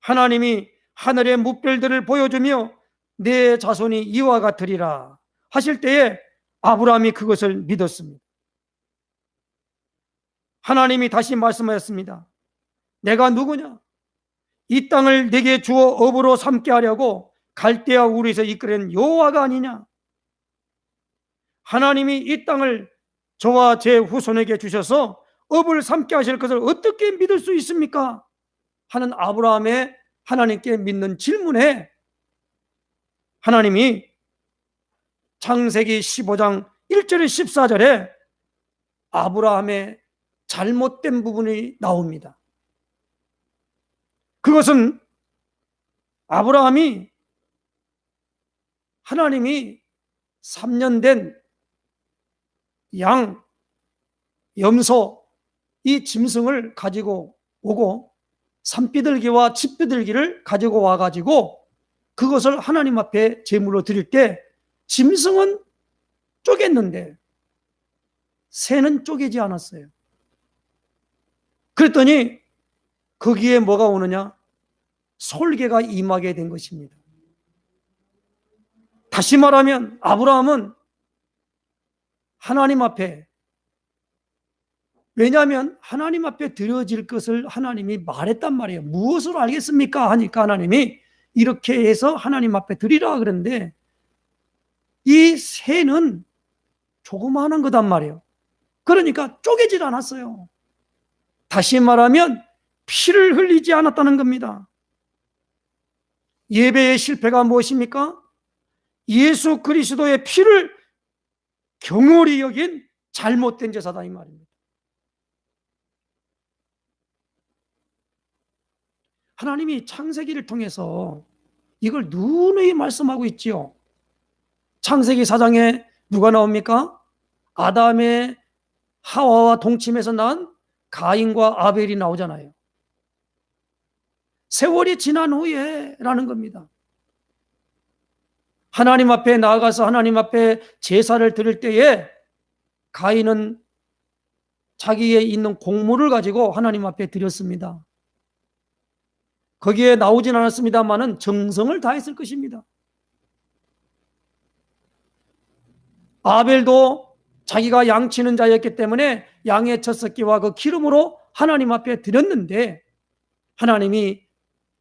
하나님이 하늘의 뭇별들을 보여주며 내 자손이 이와 같으리라 하실 때에 아브라함이 그것을 믿었습니다. 하나님이 다시 말씀하셨습니다. 내가 누구냐? 이 땅을 내게 주어 업으로 삼게 하려고 갈대아 우르에서 이끌어낸 여호와가 아니냐? 하나님이 이 땅을 저와 제 후손에게 주셔서 업을 삼게 하실 것을 어떻게 믿을 수 있습니까? 하는 아브라함의 하나님께 믿는 질문에 하나님이 창세기 15장 1절에 14절에 아브라함의 잘못된 부분이 나옵니다. 그것은 아브라함이 하나님이 3년 된 양, 염소, 이 짐승을 가지고 오고 산비둘기와 집비둘기를 가지고 와가지고 그것을 하나님 앞에 제물로 드릴 때 짐승은 쪼갰는데 새는 쪼개지 않았어요. 그랬더니 거기에 뭐가 오느냐? 솔개가 임하게 된 것입니다. 다시 말하면 아브라함은 하나님 앞에, 왜냐하면 하나님 앞에 드려질 것을 하나님이 말했단 말이에요. 무엇으로 알겠습니까? 하니까 하나님이 이렇게 해서 하나님 앞에 드리라 그러는데 이 새는 조그마한 거단 말이에요. 그러니까 쪼개질 않았어요. 다시 말하면 피를 흘리지 않았다는 겁니다. 예배의 실패가 무엇입니까? 예수 그리스도의 피를 경홀히 여긴 잘못된 제사다 이 말입니다. 하나님이 창세기를 통해서 이걸 누누이 말씀하고 있지요. 창세기 4장에 누가 나옵니까? 아담의 하와와 동침에서 난 가인과 아벨이 나오잖아요. 세월이 지난 후에 라는 겁니다. 하나님 앞에 나아가서 하나님 앞에 제사를 드릴 때에 가인은 자기에 있는 곡물을 가지고 하나님 앞에 드렸습니다. 거기에 나오진 않았습니다만은 정성을 다했을 것입니다. 아벨도 자기가 양치는 자였기 때문에 양의 첫 새끼와 그 기름으로 하나님 앞에 드렸는데 하나님이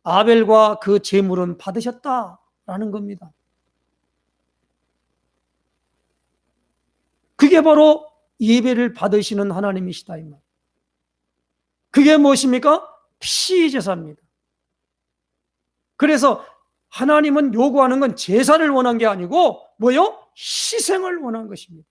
아벨과 그 제물은 받으셨다라는 겁니다. 그게 바로 예배를 받으시는 하나님이시다 이 말. 그게 무엇입니까? 피제사입니다. 그래서 하나님은 요구하는 건 제사를 원한 게 아니고 뭐요? 희생을 원한 것입니다.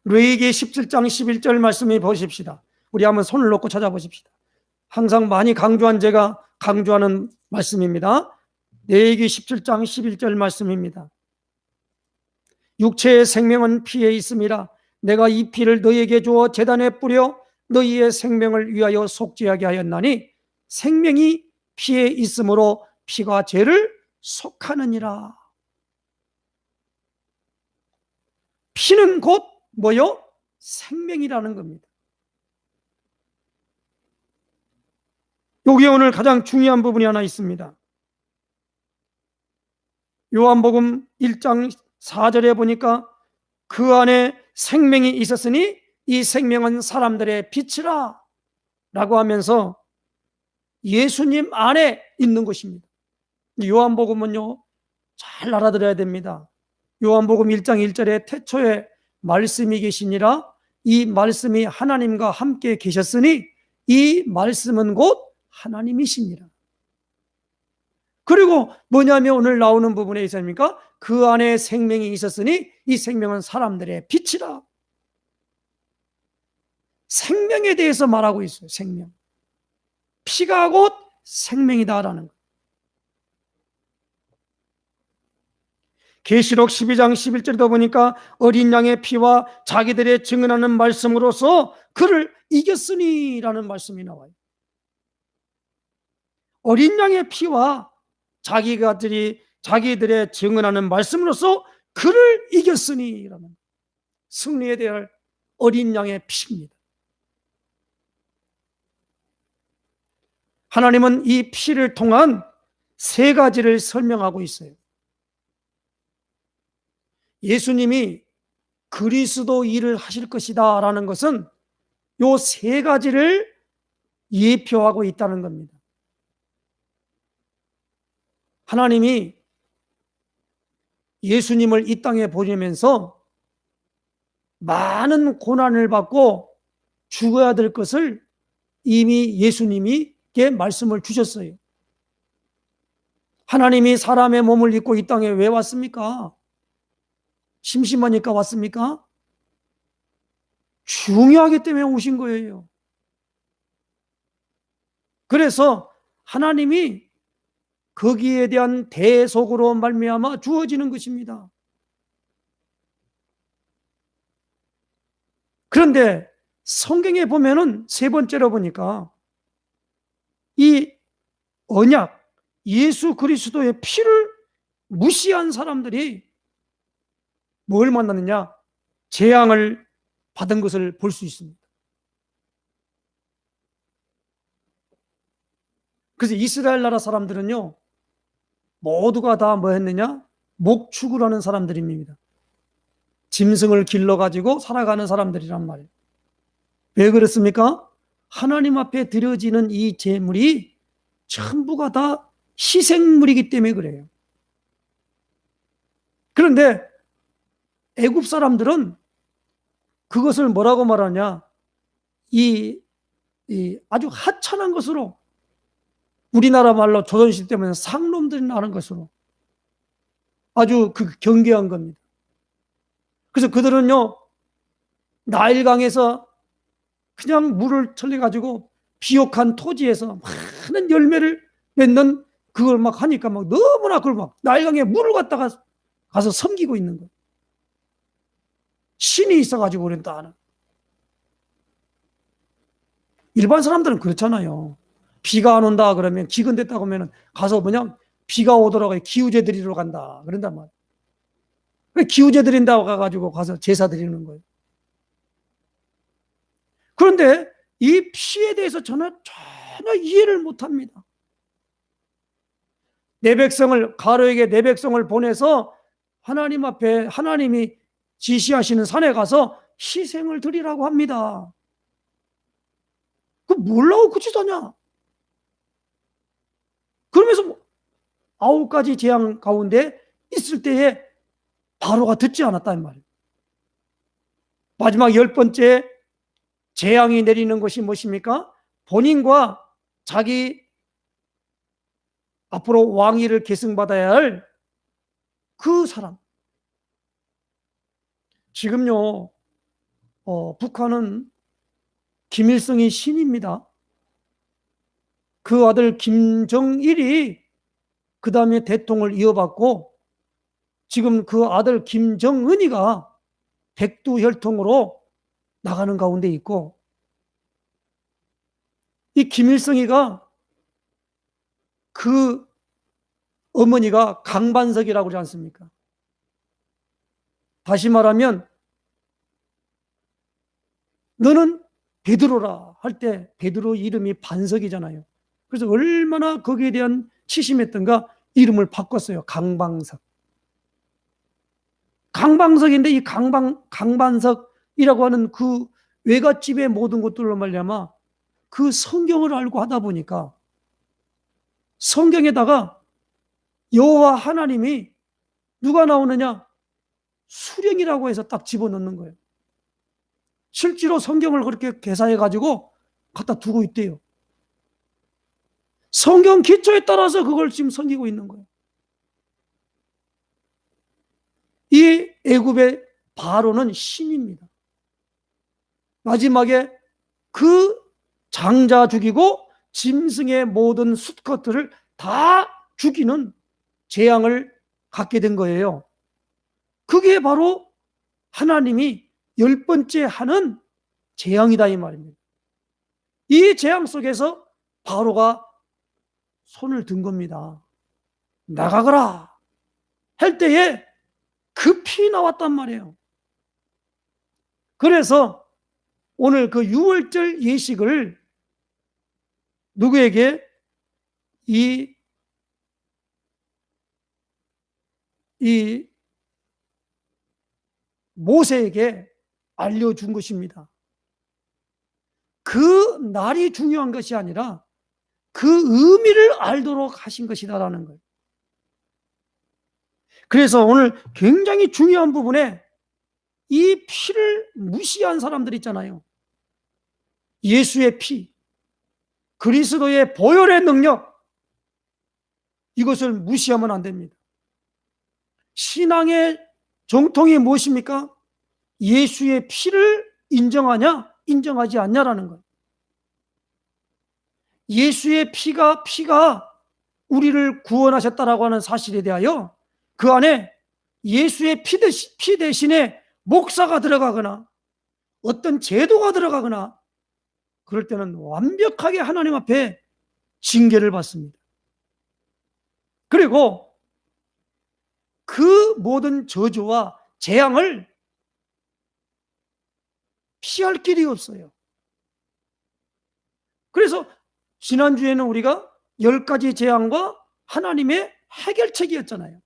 레위기 17장 11절 말씀을 보십시다. 우리 한번 손을 놓고 찾아보십시다. 항상 많이 강조한 제가 강조하는 말씀입니다. 레위기 17장 11절 말씀입니다. 육체의 생명은 피에 있음이라 내가 이 피를 너희에게 주어 제단에 뿌려 너희의 생명을 위하여 속죄하게 하였나니 생명이 피에 있으므로 피가 죄를 속하느니라. 피는 곧 뭐요? 생명이라는 겁니다. 여기에 오늘 가장 중요한 부분이 하나 있습니다. 요한복음 1장 4절에 보니까 그 안에 생명이 있었으니 이 생명은 사람들의 빛이라 라고 하면서 예수님 안에 있는 것입니다. 요한복음은요, 잘 알아들어야 됩니다. 요한복음 1장 1절에 태초에 말씀이 계시니라, 이 말씀이 하나님과 함께 계셨으니 이 말씀은 곧 하나님이시니라. 그리고 뭐냐면 오늘 나오는 부분에 있습니까? 그 안에 생명이 있었으니 이 생명은 사람들의 빛이라. 생명에 대해서 말하고 있어요. 생명. 피가 곧 생명이다라는 것. 계시록 12장 11절도 보니까 어린 양의 피와 자기들의 증언하는 말씀으로서 그를 이겼으니라는 말씀이 나와요. 어린 양의 피와 자기들의 증언하는 말씀으로서 그를 이겼으니라는 승리에 대한 어린 양의 피입니다. 하나님은 이 피를 통한 세 가지를 설명하고 있어요. 예수님이 그리스도 일을 하실 것이다 라는 것은 이 세 가지를 예표하고 있다는 겁니다. 하나님이 예수님을 이 땅에 보내면서 많은 고난을 받고 죽어야 될 것을 이미 예수님이께 말씀을 주셨어요. 하나님이 사람의 몸을 입고 이 땅에 왜 왔습니까? 심심하니까 왔습니까? 중요하기 때문에 오신 거예요. 그래서 하나님이 거기에 대한 대속으로 말미암아 주어지는 것입니다. 그런데 성경에 보면은 세 번째로 보니까 이 언약, 예수 그리스도의 피를 무시한 사람들이 뭘 만났느냐? 재앙을 받은 것을 볼 수 있습니다. 그래서 이스라엘 나라 사람들은요, 모두가 다 뭐 했느냐? 목축을 하는 사람들입니다. 짐승을 길러가지고 살아가는 사람들이란 말이에요. 왜 그렇습니까? 하나님 앞에 드려지는 이 제물이 전부가 다 희생물이기 때문에 그래요. 그런데 애굽 사람들은 그것을 뭐라고 말하냐? 이 아주 하찮은 것으로, 우리나라 말로 조선시대 때문에 상놈들이 나는 것으로 아주 경계한 겁니다. 그래서 그들은요, 나일강에서 그냥 물을 틀려가지고 비옥한 토지에서 많은 열매를 맺는 그걸 막 하니까 막 너무나 그걸 막 나일강에 물을 갖다가 가서 섬기고 있는 거예요. 신이 있어가지고 그런다. 일반 사람들은 그렇잖아요. 비가 안 온다 그러면 기근됐다고 하면 가서 그냥 비가 오더라고 기우제 드리러 간다 그런단 말이에요. 기우제 드린다고 가가지고 가서 제사 드리는 거예요. 그런데 이 피에 대해서 저는 전혀 이해를 못합니다. 가로에게 내 백성을 보내서 하나님 앞에 하나님이 지시하시는 산에 가서 희생을 드리라고 합니다. 그 뭘라고 그 짓 하냐? 그러면서 9가지 재앙 가운데 있을 때에 바로가 듣지 않았다는 말이에요. 마지막 10번째 재앙이 내리는 것이 무엇입니까? 본인과 자기 앞으로 왕위를 계승받아야 할 그 사람. 지금요, 북한은 김일성이 신입니다. 그 아들 김정일이 그 다음에 대통령을 이어받고 지금 그 아들 김정은이가 백두혈통으로 나가는 가운데 있고, 이 김일성이가 그 어머니가 강반석이라고 그러지 않습니까? 다시 말하면 너는 베드로라 할 때 베드로 이름이 반석이잖아요. 그래서 얼마나 거기에 대한 치심했던가 이름을 바꿨어요. 강방석. 강방석인데 이 강반석이라고 하는 그 외갓집의 모든 것들로 말미암아 그 성경을 알고 하다 보니까 성경에다가 여호와 하나님이 누가 나오느냐? 수령이라고 해서 딱 집어넣는 거예요. 실제로 성경을 그렇게 개사해 가지고 갖다 두고 있대요. 성경 기초에 따라서 그걸 지금 섬기고 있는 거예요. 이 애굽의 바로는 신입니다. 마지막에 그 장자 죽이고 짐승의 모든 수컷들을 다 죽이는 재앙을 갖게 된 거예요. 그게 바로 하나님이 10번째 하는 재앙이다 이 말입니다. 이 재앙 속에서 바로가 손을 든 겁니다. 나가거라 할 때에 급히 나왔단 말이에요. 그래서 오늘 그 유월절 예식을 누구에게? 이 모세에게 알려준 것입니다. 그 날이 중요한 것이 아니라 그 의미를 알도록 하신 것이다라는 거예요. 그래서 오늘 굉장히 중요한 부분에 이 피를 무시한 사람들 있잖아요. 예수의 피, 그리스도의 보혈의 능력, 이것을 무시하면 안 됩니다. 신앙의 정통이 무엇입니까? 예수의 피를 인정하냐, 인정하지 않냐라는 거예요. 예수의 피가 우리를 구원하셨다라고 하는 사실에 대하여 그 안에 예수의 피 대신에 목사가 들어가거나 어떤 제도가 들어가거나 그럴 때는 완벽하게 하나님 앞에 징계를 받습니다. 그리고 그 모든 저주와 재앙을 피할 길이 없어요. 그래서 지난주에는 우리가 10가지 재앙과 하나님의 해결책이었잖아요.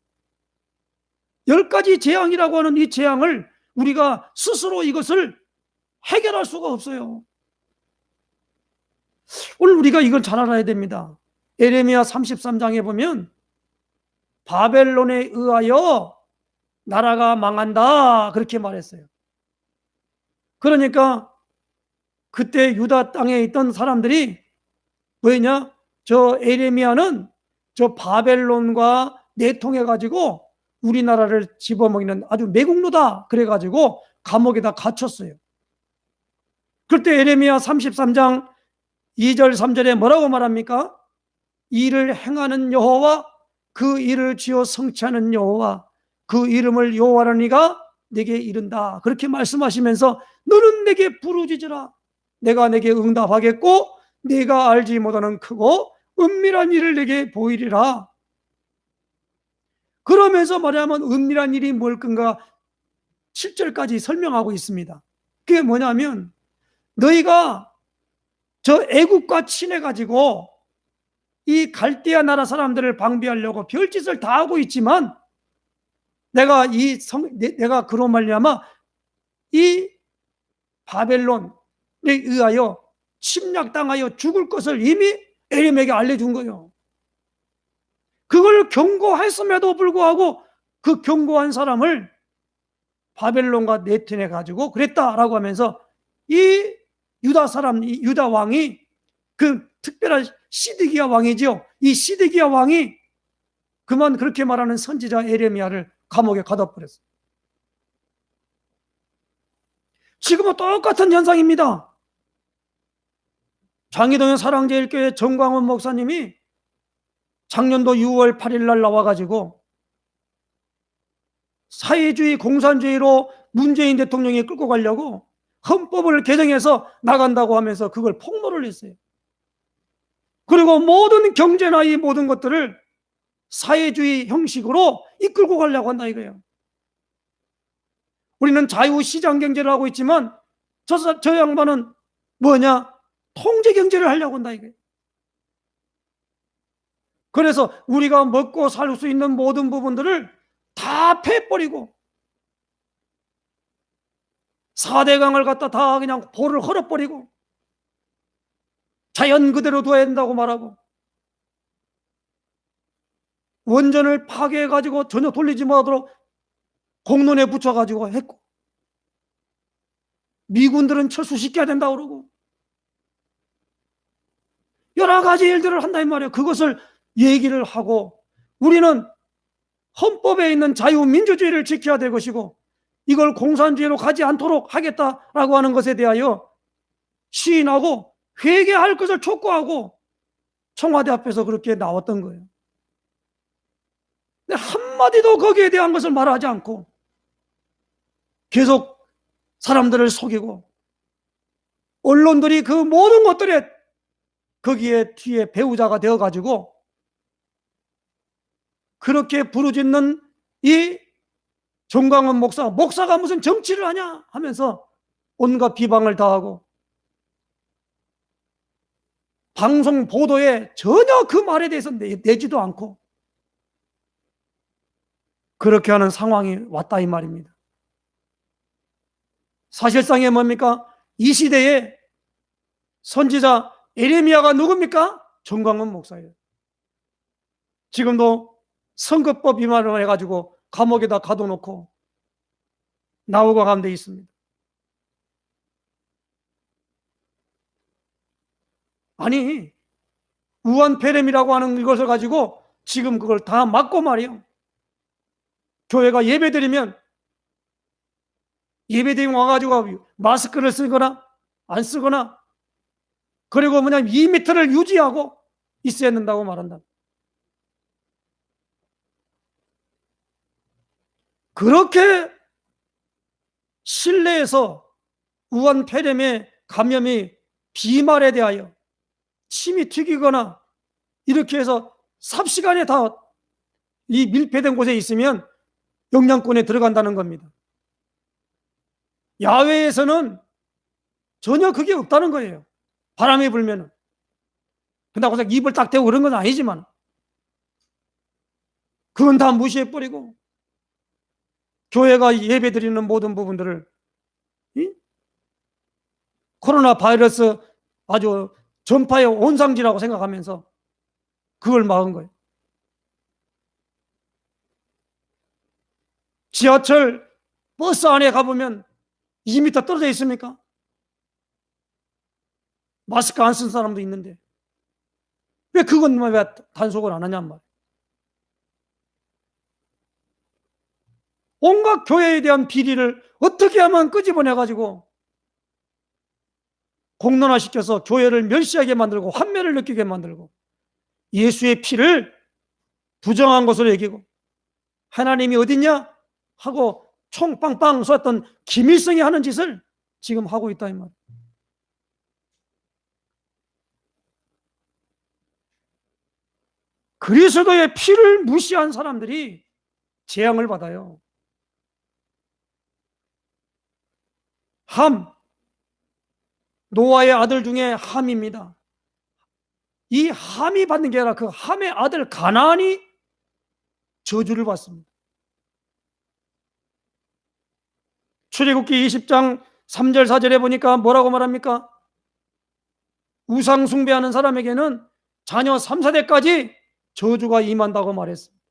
10가지 재앙이라고 하는 이 재앙을 우리가 스스로 이것을 해결할 수가 없어요. 오늘 우리가 이걸 잘 알아야 됩니다. 예레미야 33장에 보면 바벨론에 의하여 나라가 망한다 그렇게 말했어요. 그러니까 그때 유다 땅에 있던 사람들이 왜냐? 저 예레미야는 저 바벨론과 내통해 가지고 우리나라를 집어먹이는 아주 매국노다 그래가지고 감옥에다 갇혔어요. 그때 예레미야 33장 2절 3절에 뭐라고 말합니까? 이를 행하는 여호와, 그 일을 지어 성취하는 여호와, 그 이름을 여호와라니가 내게 이른다 그렇게 말씀하시면서 너는 내게 부르짖으라, 내가 내게 응답하겠고 네가 알지 못하는 크고 은밀한 일을 내게 보이리라. 그러면서 말하면 은밀한 일이 뭘 건가 7절까지 설명하고 있습니다. 그게 뭐냐면 너희가 저 애국과 친해가지고 이 갈대아 나라 사람들을 방비하려고 별짓을 다 하고 있지만 내가 그로 말미암아 이 바벨론에 의하여 침략당하여 죽을 것을 이미 에рем에게 알려준 거예요. 그걸 경고했음에도 불구하고 그 경고한 사람을 바벨론과 내튼해 가지고 그랬다라고 하면서 이 유다 왕이 그 특별한 시드기야 왕이죠. 이 시드기야 왕이 그만 그렇게 말하는 선지자 에레미야를 감옥에 가둬버렸어요. 지금은 똑같은 현상입니다. 장희동의 사랑제일교회 정광훈 목사님이 작년도 6월 8일 날 나와가지고 사회주의 공산주의로 문재인 대통령이 끌고 가려고 헌법을 개정해서 나간다고 하면서 그걸 폭로를 했어요. 그리고 모든 경제나 이 모든 것들을 사회주의 형식으로 이끌고 가려고 한다 이거예요. 우리는 자유시장 경제를 하고 있지만 저 양반은 뭐냐? 통제 경제를 하려고 한다 이게. 그래서 우리가 먹고 살 수 있는 모든 부분들을 다 패버리고 4대강을 갖다 다 그냥 볼을 헐어버리고 자연 그대로 둬야 된다고 말하고 원전을 파괴해가지고 전혀 돌리지 못하도록 공론에 붙여가지고 했고 미군들은 철수시켜야 된다고 그러고 여러 가지 일들을 한다 이 말이에요. 그것을 얘기를 하고 우리는 헌법에 있는 자유민주주의를 지켜야 될 것이고 이걸 공산주의로 가지 않도록 하겠다라고 하는 것에 대하여 시인하고 회개할 것을 촉구하고 청와대 앞에서 그렇게 나왔던 거예요. 근데 한마디도 거기에 대한 것을 말하지 않고 계속 사람들을 속이고 언론들이 그 모든 것들에 거기에 뒤에 배우자가 되어가지고 그렇게 부르짖는 이 정광훈 목사가 무슨 정치를 하냐 하면서 온갖 비방을 당하고 방송 보도에 전혀 그 말에 대해서 내지도 않고 그렇게 하는 상황이 왔다 이 말입니다. 사실상에 뭡니까? 이 시대에 선지자 에레미야가 누굽니까? 정광훈 목사예요. 지금도 선거법 위반을 해가지고 감옥에다 가둬놓고 나오고 가면 돼 있습니다. 아니 우한폐렴이라고 하는 이것을 가지고 지금 그걸 다 막고 말이에요. 교회가 예배드리면 예배드리면 와가지고 마스크를 쓰거나 안 쓰거나 그리고 뭐냐면 2m를 유지하고 있어야 된다고 말한다. 그렇게 실내에서 우한폐렴의 감염이 비말에 대하여 침이 튀기거나 이렇게 해서 삽시간에 다 이 밀폐된 곳에 있으면 영양권에 들어간다는 겁니다. 야외에서는 전혀 그게 없다는 거예요. 바람이 불면은. 그런다고 해서 입을 딱 대고 그런 건 아니지만 그건 다 무시해버리고 교회가 예배드리는 모든 부분들을 코로나 바이러스 아주 전파의 온상지라고 생각하면서 그걸 막은 거예요. 지하철 버스 안에 가보면 2m 떨어져 있습니까? 마스크 안 쓴 사람도 있는데 왜 그건 왜 단속을 안 하냔 말이에요. 온갖 교회에 대한 비리를 어떻게 하면 끄집어내가지고 공론화시켜서 교회를 멸시하게 만들고 환멸을 느끼게 만들고 예수의 피를 부정한 것으로 여기고 하나님이 어딨냐 하고 총 빵빵 쏘았던 김일성이 하는 짓을 지금 하고 있다 이 말. 그리스도의 피를 무시한 사람들이 재앙을 받아요. 함, 노아의 아들 중에 함입니다. 이 함이 받는 게 아니라 그 함의 아들 가나안이 저주를 받습니다. 출애굽기 20장 3절 4절에 보니까 뭐라고 말합니까? 우상 숭배하는 사람에게는 자녀 3, 4대까지 저주가 임한다고 말했습니다.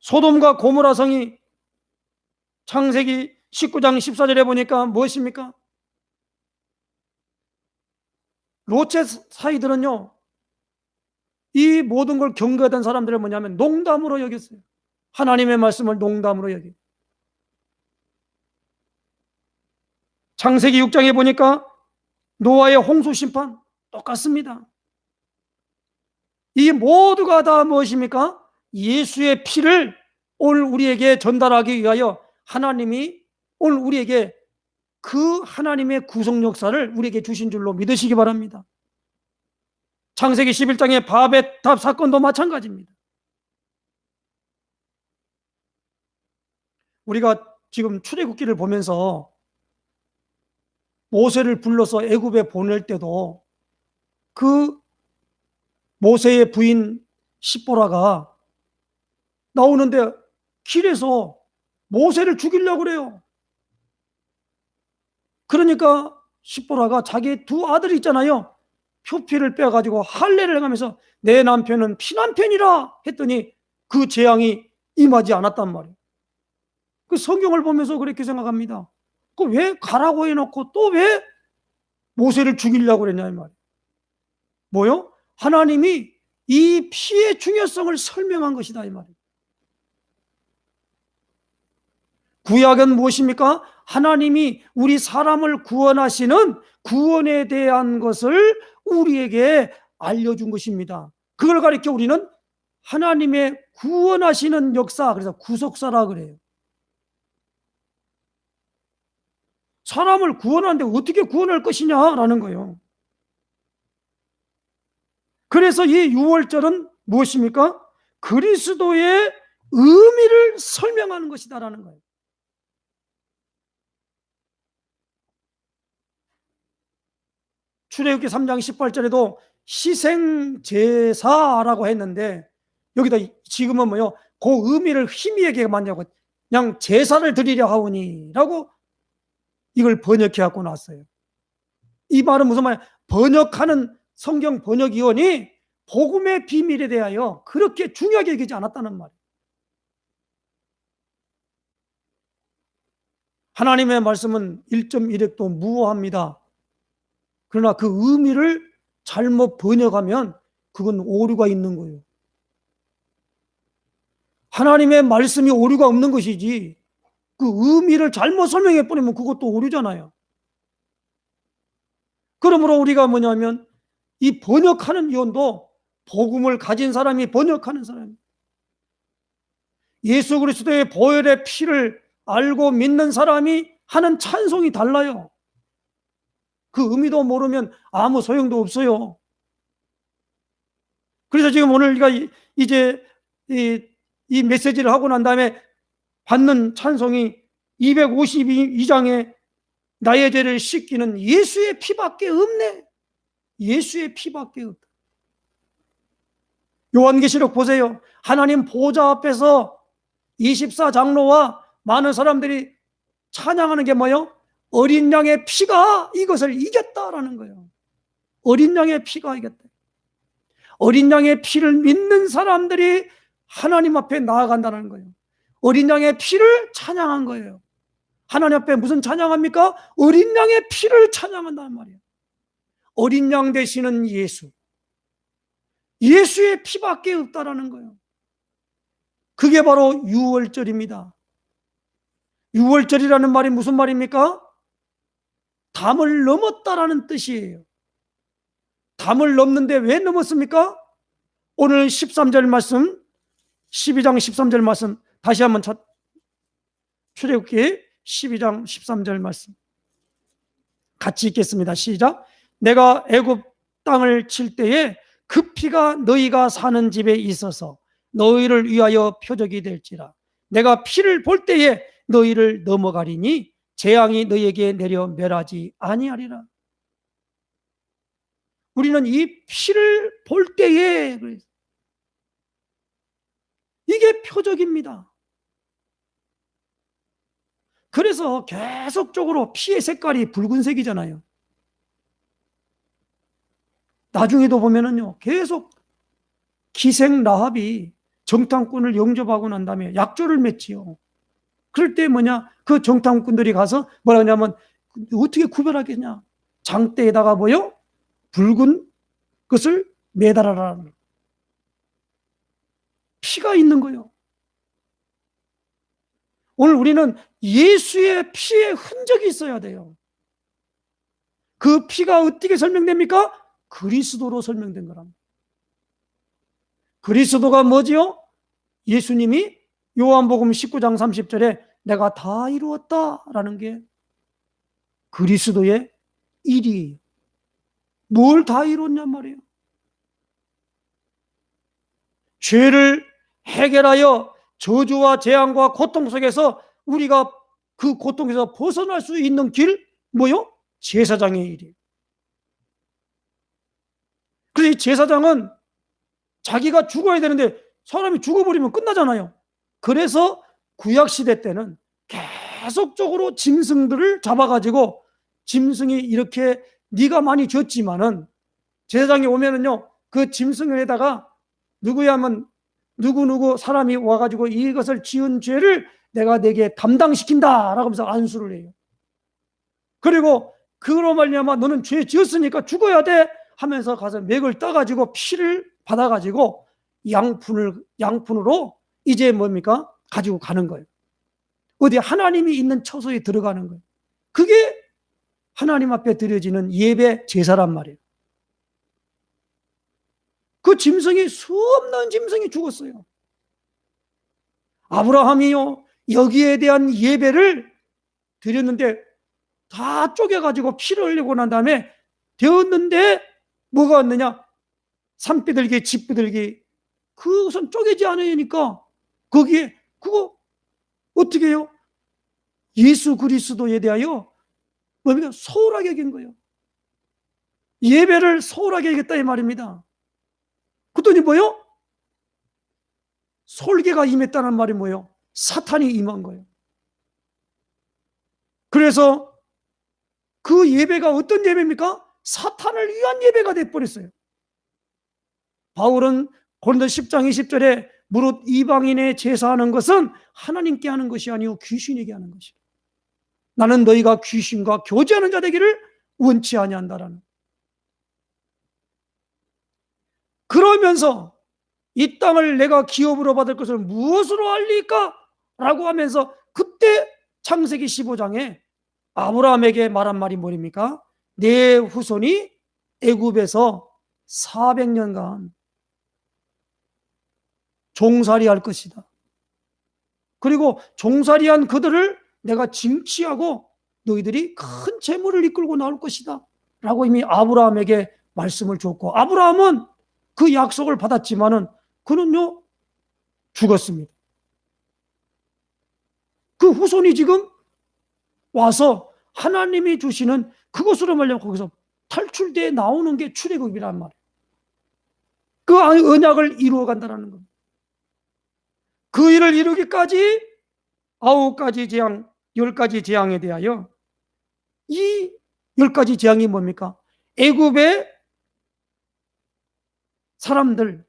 소돔과 고모라 성이 창세기 19장 14절에 보니까 무엇입니까? 롯의 사이들은요, 이 모든 걸 경계하던 사람들을 뭐냐면 농담으로 여겼어요. 하나님의 말씀을 농담으로 여기. 창세기 6장에 보니까 노아의 홍수 심판 똑같습니다. 이 모두가 다 무엇입니까? 예수의 피를 오늘 우리에게 전달하기 위하여 하나님이 오늘 우리에게 그 하나님의 구속 역사를 우리에게 주신 줄로 믿으시기 바랍니다. 창세기 11장의 바벳 답 사건도 마찬가지입니다. 우리가 지금 출애굽기를 보면서 모세를 불러서 애굽에 보낼 때도 그 모세의 부인 십보라가 나오는데 길에서 모세를 죽이려고 그래요. 그러니까 십보라가 자기 두 아들이 있잖아요. 표피를 빼가지고 할례를 행하면서 내 남편은 피남편이라 했더니 그 재앙이 임하지 않았단 말이에요. 그 성경을 보면서 그렇게 생각합니다. 그 왜 가라고 해놓고 또 왜 모세를 죽이려고 그랬냐 이 말이에요. 뭐요? 하나님이 이 피의 중요성을 설명한 것이다 이 말이에요. 구약은 무엇입니까? 하나님이 우리 사람을 구원하시는 구원에 대한 것을 우리에게 알려준 것입니다. 그걸 가리켜 우리는 하나님의 구원하시는 역사, 그래서 구속사라 그래요. 사람을 구원하는데 어떻게 구원할 것이냐라는 거예요. 그래서 이 유월절은 무엇입니까? 그리스도의 의미를 설명하는 것이다라는 거예요. 출애굽기 3장 18절에도 희생제사라고 했는데 여기다 지금은 뭐요? 그 의미를 희미하게 만들고 그냥 제사를 드리려 하오니라고 이걸 번역해 갖고 나왔어요. 이 말은 무슨 말이야? 번역하는 성경 번역위원이 복음의 비밀에 대하여 그렇게 중요하게 여기지 않았다는 말이에요. 하나님의 말씀은 1.1획도 무효합니다. 그러나 그 의미를 잘못 번역하면 그건 오류가 있는 거예요. 하나님의 말씀이 오류가 없는 것이지 그 의미를 잘못 설명해 버리면 그것도 오류잖아요. 그러므로 우리가 뭐냐면 이 번역하는 위원도 복음을 가진 사람이 번역하는 사람, 예수 그리스도의 보혈의 피를 알고 믿는 사람이 하는 찬송이 달라요. 그 의미도 모르면 아무 소용도 없어요. 그래서 지금 오늘 우리가 이제 이 메시지를 하고 난 다음에 받는 찬송이 252장에 나의 죄를 씻기는 예수의 피밖에 없네. 예수의 피밖에 없다. 요한계시록 보세요. 하나님 보좌 앞에서 24장로와 많은 사람들이 찬양하는 게 뭐예요? 어린 양의 피가 이것을 이겼다라는 거예요. 어린 양의 피가 이겼다. 어린 양의 피를 믿는 사람들이 하나님 앞에 나아간다는 거예요. 어린 양의 피를 찬양한 거예요. 하나님 앞에 무슨 찬양합니까? 어린 양의 피를 찬양한다는 말이에요. 어린 양 되시는 예수, 예수의 피밖에 없다라는 거예요. 그게 바로 유월절입니다. 유월절이라는 말이 무슨 말입니까? 담을 넘었다라는 뜻이에요. 담을 넘는데 왜 넘었습니까? 오늘 13절 말씀, 12장 13절 말씀 다시 한번 출애굽기 12장 13절 말씀 같이 읽겠습니다. 시작. 내가 애굽 땅을 칠 때에 그 피가 너희가 사는 집에 있어서 너희를 위하여 표적이 될지라. 내가 피를 볼 때에 너희를 넘어가리니 재앙이 너희에게 내려 멸하지 아니하리라. 우리는 이 피를 볼 때에 이게 표적입니다. 그래서 계속적으로 피의 색깔이 붉은색이잖아요. 나중에도 보면은요, 계속 기생 라합이 정탐꾼을 영접하고 난 다음에 약조를 맺지요. 그럴 때 뭐냐, 그 정탐꾼들이 가서 뭐라 하냐면 어떻게 구별하겠냐, 장대에다가 뭐요? 붉은 것을 매달아라. 피가 있는 거예요. 오늘 우리는 예수의 피의 흔적이 있어야 돼요. 그 피가 어떻게 설명됩니까? 그리스도로 설명된 거랍니다. 그리스도가 뭐지요? 예수님이 요한복음 19장 30절에 내가 다 이루었다라는 게 그리스도의 일이에요. 뭘 다 이뤘냔 말이에요. 죄를 해결하여 저주와 재앙과 고통 속에서 우리가 그 고통에서 벗어날 수 있는 길 뭐요? 제사장의 일이에요. 그래서 이 제사장은 자기가 죽어야 되는데 사람이 죽어버리면 끝나잖아요. 그래서 구약시대 때는 계속적으로 짐승들을 잡아가지고, 짐승이 이렇게 네가 많이 졌지만은 제사장이 오면은요, 그 짐승에다가 누구야 하면 누구 사람이 와가지고 이것을 지은 죄를 내가 내게 담당시킨다 라고 하면서 안수를 해요. 그리고 그로 말미암아 너는 죄 지었으니까 죽어야 돼 하면서 가서 맥을 떠가지고 피를 받아가지고 양푼으로 이제 뭡니까? 가지고 가는 거예요. 어디 하나님이 있는 처소에 들어가는 거예요. 그게 하나님 앞에 드려지는 예배 제사란 말이에요. 그 짐승이, 수없는 짐승이 죽었어요. 아브라함이요, 여기에 대한 예배를 드렸는데 다 쪼개가지고 피를 흘리고 난 다음에 되었는데 뭐가 왔느냐? 산비둘기, 집비둘기, 그것은 쪼개지 않으니까 거기에 그거 어떻게 해요? 예수 그리스도에 대하여 뭡니까? 소홀하게 여긴 거예요. 예배를 소홀하게 여겼다 이 말입니다. 그랬더니 뭐요? 솔개가 임했다는 말이 뭐예요? 사탄이 임한 거예요. 그래서 그 예배가 어떤 예배입니까? 사탄을 위한 예배가 돼버렸어요. 바울은 고린도 10장 20절에 무릇 이방인의 제사하는 것은 하나님께 하는 것이 아니요 귀신에게 하는 것이다. 나는 너희가 귀신과 교제하는 자 되기를 원치 아니한다라는. 그러면서 이 땅을 내가 기업으로 받을 것을 무엇으로 알리까? 라고 하면서 그때 창세기 15장에 아브라함에게 말한 말이 뭐입니까? 내 후손이 애굽에서 400년간 종살이할 것이다. 그리고 종살이한 그들을 내가 징치하고 너희들이 큰 재물을 이끌고 나올 것이다 라고 이미 아브라함에게 말씀을 줬고, 아브라함은 그 약속을 받았지만은 그는요 죽었습니다. 그 후손이 지금 와서 하나님이 주시는 그것으로 말하면 거기서 탈출돼 나오는 게 출애굽이란 말이에요. 그 언약을 이루어 간다는 겁니다. 그 일을 이루기까지 9가지 재앙, 10가지 재앙에 대하여, 이 10가지 재앙이 뭡니까? 애굽의 사람들,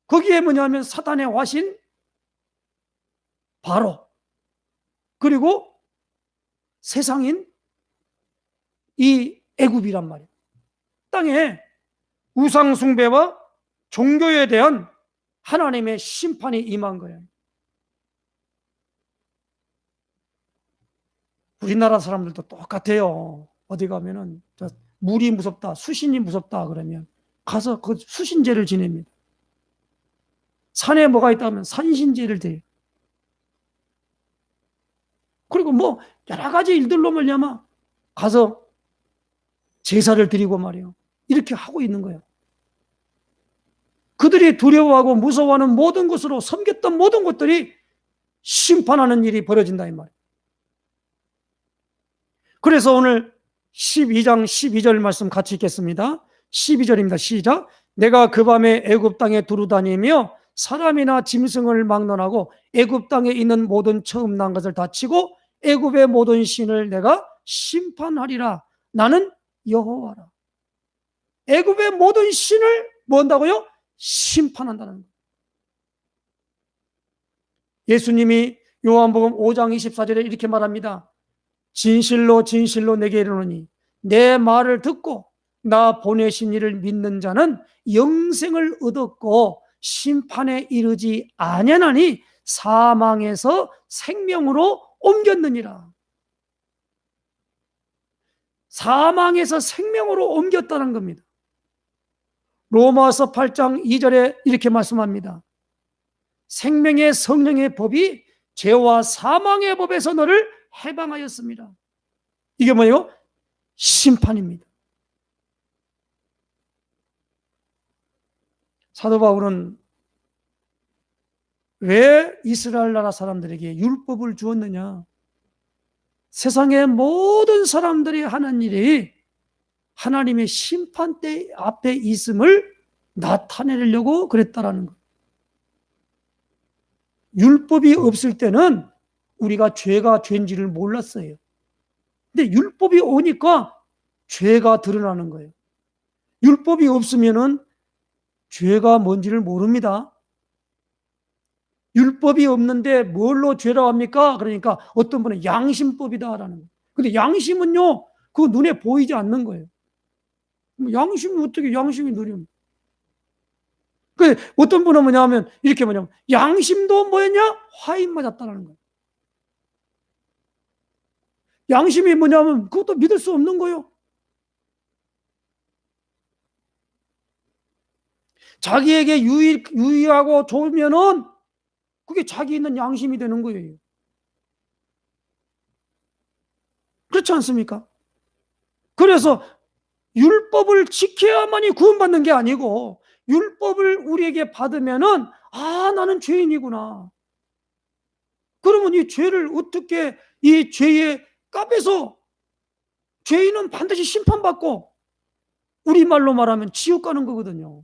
거기에 뭐냐면 사탄의 화신 바로, 그리고 세상인 이 애굽이란 말이에요. 땅에 우상 숭배와 종교에 대한 하나님의 심판이 임한 거예요. 우리나라 사람들도 똑같아요. 어디 가면은 물이 무섭다, 수신이 무섭다 그러면 가서 그 수신제를 지냅니다. 산에 뭐가 있다면 산신제를 드려요. 그리고 뭐 여러 가지 일들로 말미암아 가서 제사를 드리고 말이에요. 이렇게 하고 있는 거예요. 그들이 두려워하고 무서워하는 모든 것으로 섬겼던 모든 것들이 심판하는 일이 벌어진다 이 말이에요. 그래서 오늘 12장 12절 말씀 같이 읽겠습니다. 12절입니다. 시작. 내가 그 밤에 애굽 땅에 두루다니며 사람이나 짐승을 막론하고 애굽 땅에 있는 모든 처음 난 것을 다 치고 애굽의 모든 신을 내가 심판하리라. 나는 여호와라. 애굽의 모든 신을 뭐 한다고요? 심판한다는 거예요. 예수님이 요한복음 5장 24절에 이렇게 말합니다. 진실로 진실로 내게 이르노니 내 말을 듣고 나 보내신 이를 믿는 자는 영생을 얻었고 심판에 이르지 아니하나니 사망에서 생명으로 옮겼느니라. 사망에서 생명으로 옮겼다는 겁니다. 로마서 8장 2절에 이렇게 말씀합니다. 생명의 성령의 법이 죄와 사망의 법에서 너를 해방하였습니다. 이게 뭐예요? 심판입니다. 사도 바울은 왜 이스라엘 나라 사람들에게 율법을 주었느냐? 세상의 모든 사람들이 하는 일이 하나님의 심판대 앞에 있음을 나타내려고 그랬다라는 것. 율법이 없을 때는 우리가 죄가 죄인지를 몰랐어요. 근데 율법이 오니까 죄가 드러나는 거예요. 율법이 없으면은 죄가 뭔지를 모릅니다. 율법이 없는데 뭘로 죄라고 합니까? 그러니까 어떤 분은 양심법이다라는 거예요. 근데 양심은요, 그 눈에 보이지 않는 거예요. 양심이 어떻게 양심이 느립니까? 그 어떤 분은 뭐냐면 이렇게 뭐냐면 양심도 뭐였냐? 화인 맞았다는 거예요. 양심이 뭐냐면 그것도 믿을 수 없는 거예요. 자기에게 유의하고 좋으면은 그게 자기 있는 양심이 되는 거예요. 그렇지 않습니까? 그래서 율법을 지켜야만이 구원받는 게 아니고 율법을 우리에게 받으면은 나는 죄인이구나. 그러면 이 죄를 어떻게 이 죄의 값에서 죄인은 반드시 심판받고 우리말로 말하면 지옥 가는 거거든요.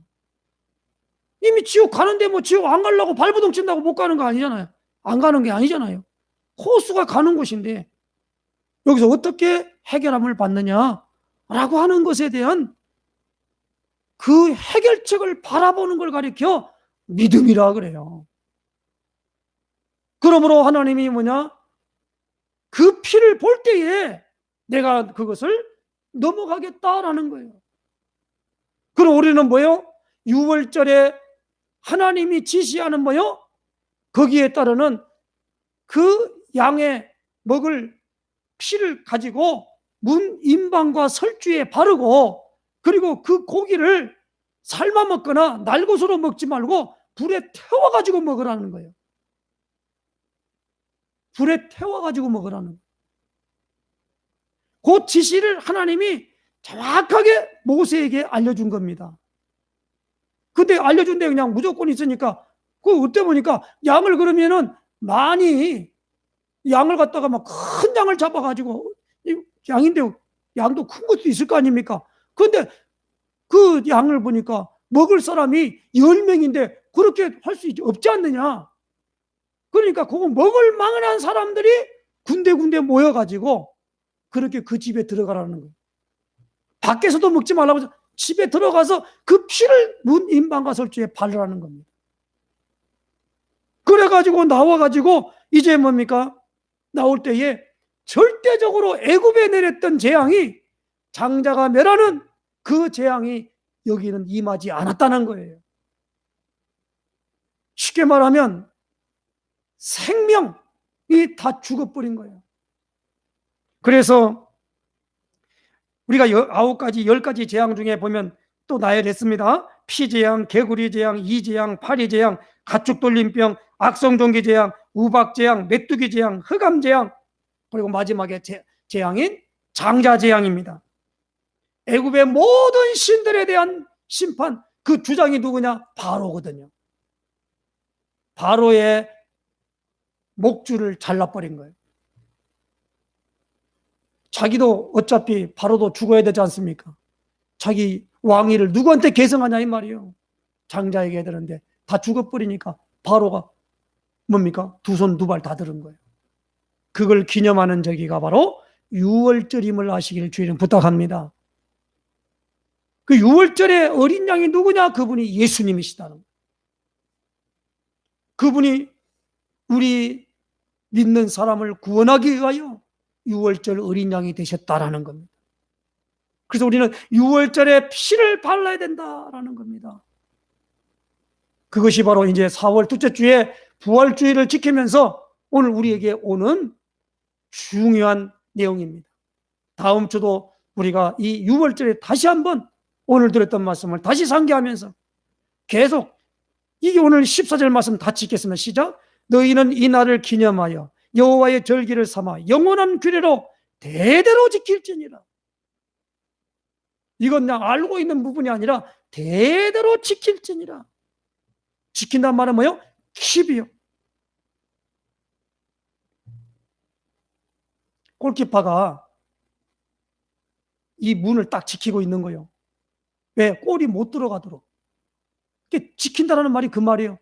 이미 지옥 가는데 뭐 지옥 안 가려고 발버둥 친다고 못 가는 거 아니잖아요. 안 가는 게 아니잖아요. 호수가 가는 곳인데 여기서 어떻게 해결함을 받느냐라고 하는 것에 대한 그 해결책을 바라보는 걸 가리켜 믿음이라 그래요. 그러므로 하나님이 뭐냐? 그 피를 볼 때에 내가 그것을 넘어가겠다라는 거예요. 그럼 우리는 뭐예요? 6월절에 하나님이 지시하는 뭐예요? 거기에 따르는 그 양의 먹을 피를 가지고 문 임방과 설주에 바르고 그리고 그 고기를 삶아 먹거나 날것으로 먹지 말고 불에 태워가지고 먹으라는 거예요. 불에 태워가지고 먹으라는 거예요. 그 지시를 하나님이 정확하게 모세에게 알려준 겁니다. 근데 알려준데 그냥 무조건 있으니까 그 어때 보니까 양을 그러면은 많이 양을 갖다가 막 큰 양을 잡아가지고 양인데 양도 큰 것도 있을 거 아닙니까? 그런데 그 양을 보니까 먹을 사람이 10명인데 그렇게 할 수 없지 않느냐? 그러니까 그거 먹을 만한 사람들이 군데군데 모여가지고 그렇게 그 집에 들어가라는 거예요. 밖에서도 먹지 말라고 집에 들어가서 그 피를 문 임방과 설주에 바르라는 겁니다. 그래가지고 나와가지고 이제 뭡니까? 나올 때에 절대적으로 애굽에 내렸던 재앙이 장자가 멸하는 그 재앙이 여기는 임하지 않았다는 거예요. 쉽게 말하면 생명이 다 죽어버린 거예요. 그래서 우리가 9가지, 10가지 재앙 중에 보면 또 나열했습니다. 피재앙, 개구리 재앙, 이재앙, 파리재앙, 가축돌림병, 악성종기 재앙, 우박재앙, 메뚜기 재앙, 흑암재앙, 그리고 마지막에 재앙인 장자재앙입니다. 애굽의 모든 신들에 대한 심판, 그 주장이 누구냐? 바로거든요. 바로의 목줄을 잘라버린 거예요. 자기도 어차피 바로도 죽어야 되지 않습니까? 자기 왕위를 누구한테 계승하냐 이 말이에요. 장자에게 해야 되는데 다 죽어버리니까 바로가 뭡니까? 두 손 두 발 다 들은 거예요. 그걸 기념하는 저기가 바로 6월절임을 아시기를 주의는 부탁합니다. 그 6월절의 어린 양이 누구냐? 그분이 예수님이시다는 거예요. 그분이 우리 믿는 사람을 구원하기 위하여 6월절 어린 양이 되셨다라는 겁니다. 그래서 우리는 6월절에 피를 발라야 된다라는 겁니다. 그것이 바로 이제 4월 둘째 주에 부활주의를 지키면서 오늘 우리에게 오는 중요한 내용입니다. 다음 주도 우리가 이 6월절에 다시 한번 오늘 들었던 말씀을 다시 상기하면서 계속 이게 오늘 14절 말씀 다 지켰습니다. 시작. 너희는 이 날을 기념하여 여호와의 절기를 삼아 영원한 규례로 대대로 지킬지니라. 이건 그냥 알고 있는 부분이 아니라 대대로 지킬지니라. 지킨다는 말은 뭐예요? 킵이요. 골키퍼가 이 문을 딱 지키고 있는 거예요. 왜? 골이 못 들어가도록. 이게 지킨다라는 말이 그 말이에요.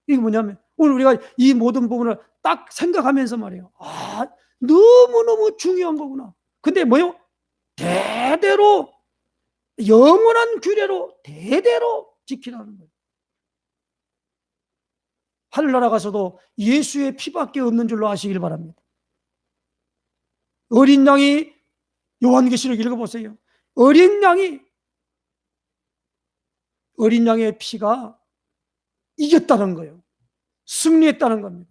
이게 뭐냐면 오늘 우리가 이 모든 부분을 딱 생각하면서 말이에요. 아, 너무너무 중요한 거구나. 근데 뭐요? 대대로 영원한 규례로 대대로 지키라는 거예요. 하늘나라 가서도 예수의 피밖에 없는 줄로 아시길 바랍니다. 어린 양이, 요한계시록 읽어보세요. 어린 양의 피가 이겼다는 거예요. 승리했다는 겁니다.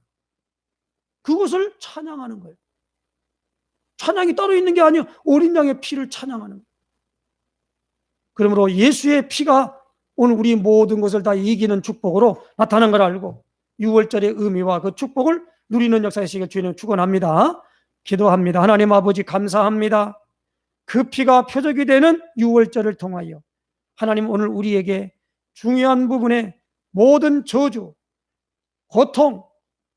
그것을 찬양하는 거예요. 찬양이 따로 있는 게 아니에요. 어린 양의 피를 찬양하는 거예요. 그러므로 예수의 피가 오늘 우리 모든 것을 다 이기는 축복으로 나타난 걸 알고 6월절의 의미와 그 축복을 누리는 역사의 시기를 주님을 축원합니다. 기도합니다. 하나님 아버지 감사합니다. 그 피가 표적이 되는 6월절을 통하여 하나님 오늘 우리에게 중요한 부분에 모든 저주, 고통,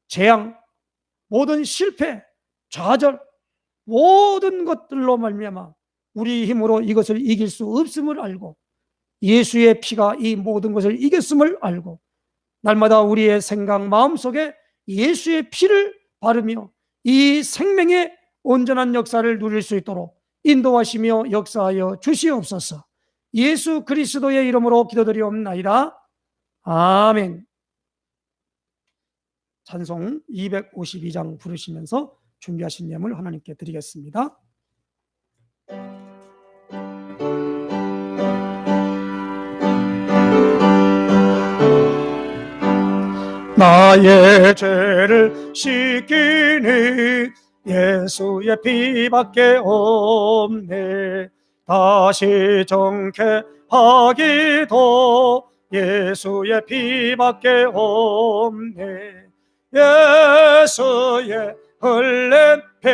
재앙, 모든 실패, 좌절, 모든 것들로 말미암아 우리 힘으로 이것을 이길 수 없음을 알고 예수의 피가 이 모든 것을 이겼음을 알고 날마다 우리의 생각, 마음속에 예수의 피를 바르며 이 생명의 온전한 역사를 누릴 수 있도록 인도하시며 역사하여 주시옵소서. 예수 그리스도의 이름으로 기도드리옵나이다. 아멘. 찬송 252장 부르시면서 준비하신 예물 하나님께 드리겠습니다. 나의 죄를 씻기니 예수의 피밖에 없네. 다시 정케하기도 예수의 피밖에 없네. 예수의 흘린 피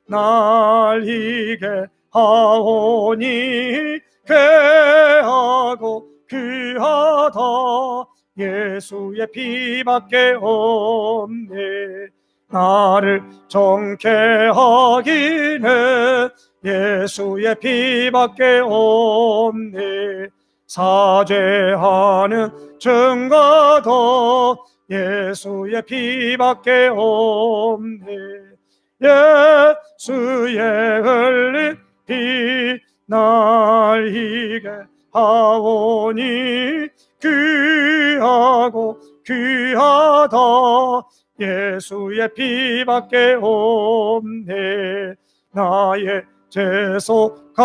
날 이게 하오니 귀하고 귀하다. 예수의 피밖에 없네. 나를 정케 하기는 예수의 피밖에 없네. 사죄하는 증거도 예수의 피밖에 없네. 예수의 흘린 피 날 이게 하오니 귀하고 귀하다. 예수의 피밖에 없네. 나의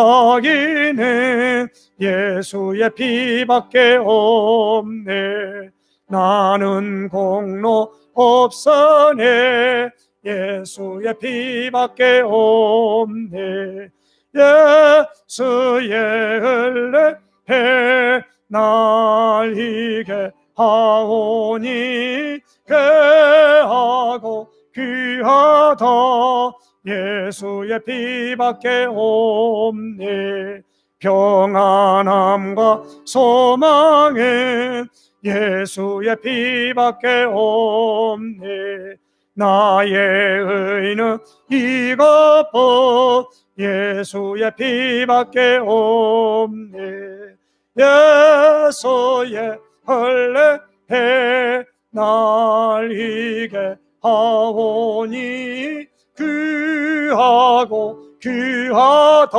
죄속하기는 예수의 피밖에 없네. 나는 공로 없으네. 예수의 피밖에 없네. 예수의 흘린 피 날 이게 하오니 귀하고 귀하다. 예수의 피밖에 없네. 평안함과 소망은 예수의 피밖에 없네. 나의 의는 이것뿐 예수의 피밖에 없네. 예수의 흘린 피 날 이게 하오니 귀하고 귀하다.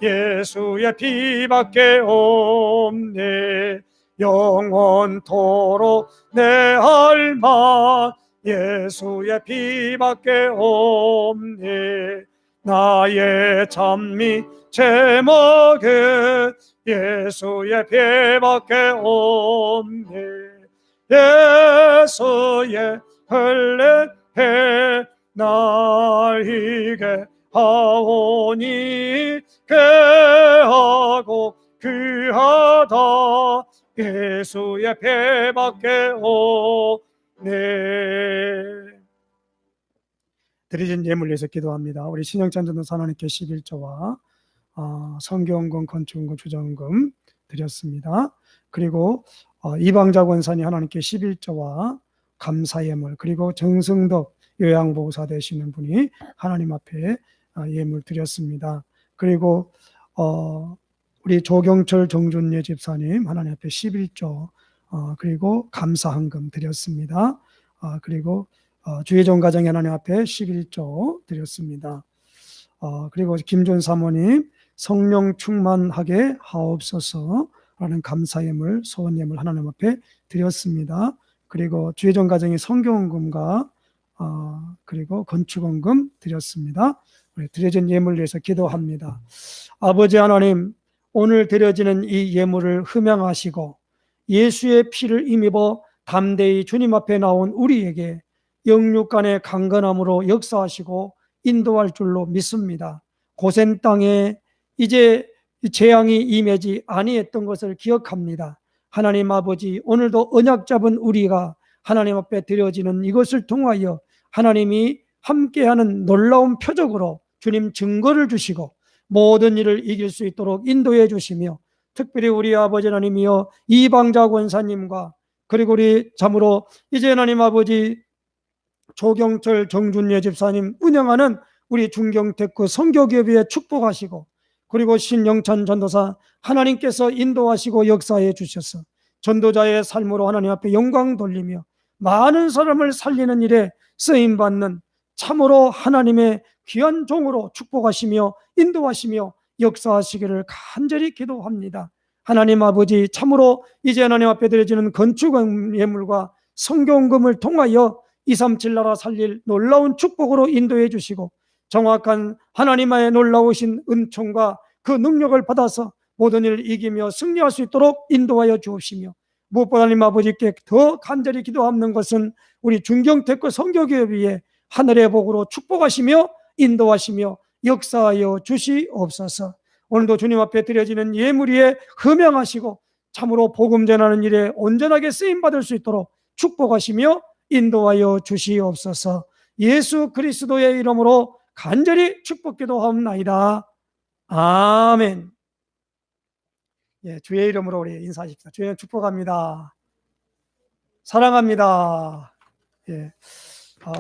예수의 피밖에 없네. 영원토록 내 할망 예수의 피밖에 없네. 나의 찬미 제목은 예수의 피밖에 없네. 예수의 흘린 피 날 이게 하오니 귀하고 귀하다. 예수의 피밖에 없네. 드려진 예물 위해서 기도합니다. 우리 신영찬 전도사 하나님께 11조와 성경금, 건축금, 주정금 드렸습니다. 그리고 이방자 권사님 하나님께 11조와 감사 예물, 그리고 정승덕 요양보호사 되시는 분이 하나님 앞에 예물 드렸습니다. 그리고 우리 조경철 정준예 집사님 하나님 앞에 11조 그리고 감사헌금 드렸습니다. 그리고 주의종 가정 하나님 앞에 11조 드렸습니다. 그리고 김준 사모님 성령 충만하게 하옵소서 라는 감사예물, 소원예물 하나님 앞에 드렸습니다. 그리고 주의종 가정의 성경헌금과 그리고 건축헌금 드렸습니다. 드려진 예물을 위해서 기도합니다. 아버지 하나님, 오늘 드려지는 이 예물을 흠양하시고 예수의 피를 힘입어 담대히 주님 앞에 나온 우리에게 영육간의 강건함으로 역사하시고 인도할 줄로 믿습니다. 고센 땅에 이제 재앙이 임하지 아니했던 것을 기억합니다. 하나님 아버지, 오늘도 언약 잡은 우리가 하나님 앞에 드려지는 이것을 통하여 하나님이 함께하는 놀라운 표적으로 주님 증거를 주시고 모든 일을 이길 수 있도록 인도해 주시며, 특별히 우리 아버지 하나님이여 이방자 권사님과 그리고 우리 참으로 이제 하나님 아버지 조경철 정준예 집사님 운영하는 우리 중경테크 선교기업에 축복하시고, 그리고 신영찬 전도사 하나님께서 인도하시고 역사해 주셔서 전도자의 삶으로 하나님 앞에 영광 돌리며 많은 사람을 살리는 일에 쓰임받는 참으로 하나님의 귀한 종으로 축복하시며 인도하시며 역사하시기를 간절히 기도합니다. 하나님 아버지, 참으로 이제 하나님 앞에 드려지는 건축 예물과 성경금을 통하여 237 나라 살릴 놀라운 축복으로 인도해 주시고 정확한 하나님의 놀라우신 은총과 그 능력을 받아서 모든 일을 이기며 승리할 수 있도록 인도하여 주옵시며, 무엇보다 하나님 아버지께 더 간절히 기도하는 것은 우리 중경테크 선교기업 위에 하늘의 복으로 축복하시며 인도하시며 역사하여 주시옵소서. 오늘도 주님 앞에 드려지는 예물 위에 흠양하시고 참으로 복음 전하는 일에 온전하게 쓰임받을 수 있도록 축복하시며 인도하여 주시옵소서. 예수 그리스도의 이름으로 간절히 축복 기도하옵나이다. 아멘. 예, 주의 이름으로 우리 인사하십시다. 주의 축복합니다. 사랑합니다. 예,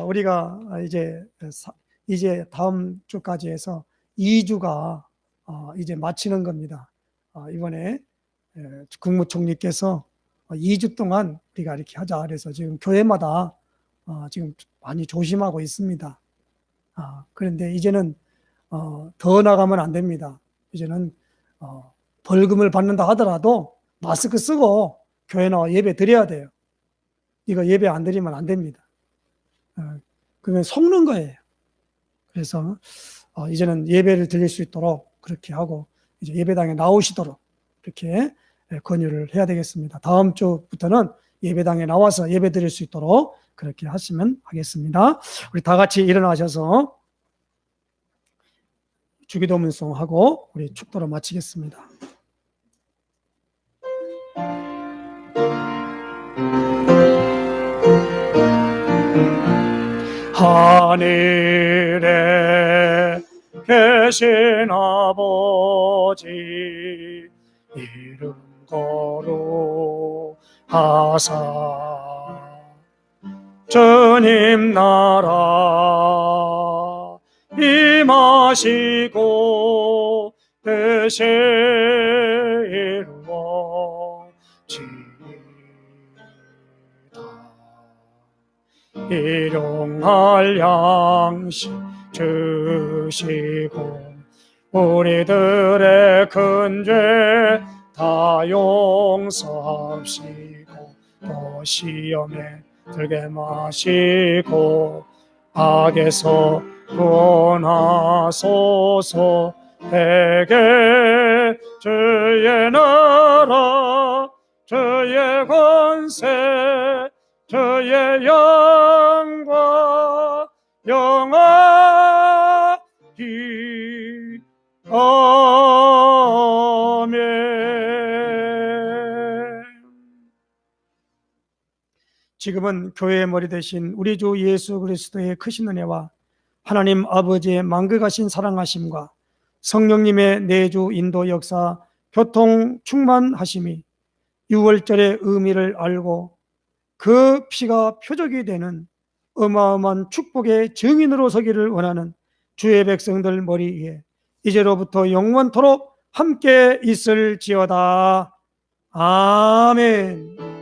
우리가 이제 다음 주까지 해서 2주가 이제 마치는 겁니다. 이번에 국무총리께서 2주 동안 우리가 이렇게 하자 그래서 지금 교회마다 지금 많이 조심하고 있습니다. 그런데 이제는 더 나가면 안 됩니다. 이제는 벌금을 받는다 하더라도 마스크 쓰고 교회 나와 예배 드려야 돼요. 이거 예배 안 드리면 안 됩니다. 그러면 속는 거예요. 그래서 이제는 예배를 드릴 수 있도록 그렇게 하고 이제 예배당에 나오시도록 이렇게 권유를 해야 되겠습니다. 다음 주부터는 예배당에 나와서 예배 드릴 수 있도록 그렇게 하시면 하겠습니다. 우리 다 같이 일어나셔서 주기도문송하고 우리 축도로 마치겠습니다. 하늘에 계신 아버지 이름 거룩하사 주님 나라 임하시고 뜻이 이루어지이다. 일용할 양식 주시고 우리들의 큰 죄 다 용서하시고 또 시험에 들게 마시고 악에서 구원하소서. 대개 주의 나라 주의 권세 주의 영광 영원히 아멘. 지금은 교회의 머리 되신 우리 주 예수 그리스도의 크신 은혜와 하나님 아버지의 만극하신 사랑하심과 성령님의 내주 인도 역사 교통 충만하심이 6월절의 의미를 알고 그 피가 표적이 되는 어마어마한 축복의 증인으로 서기를 원하는 주의 백성들 머리 위에 이제로부터 영원토록 함께 있을지어다. 아멘.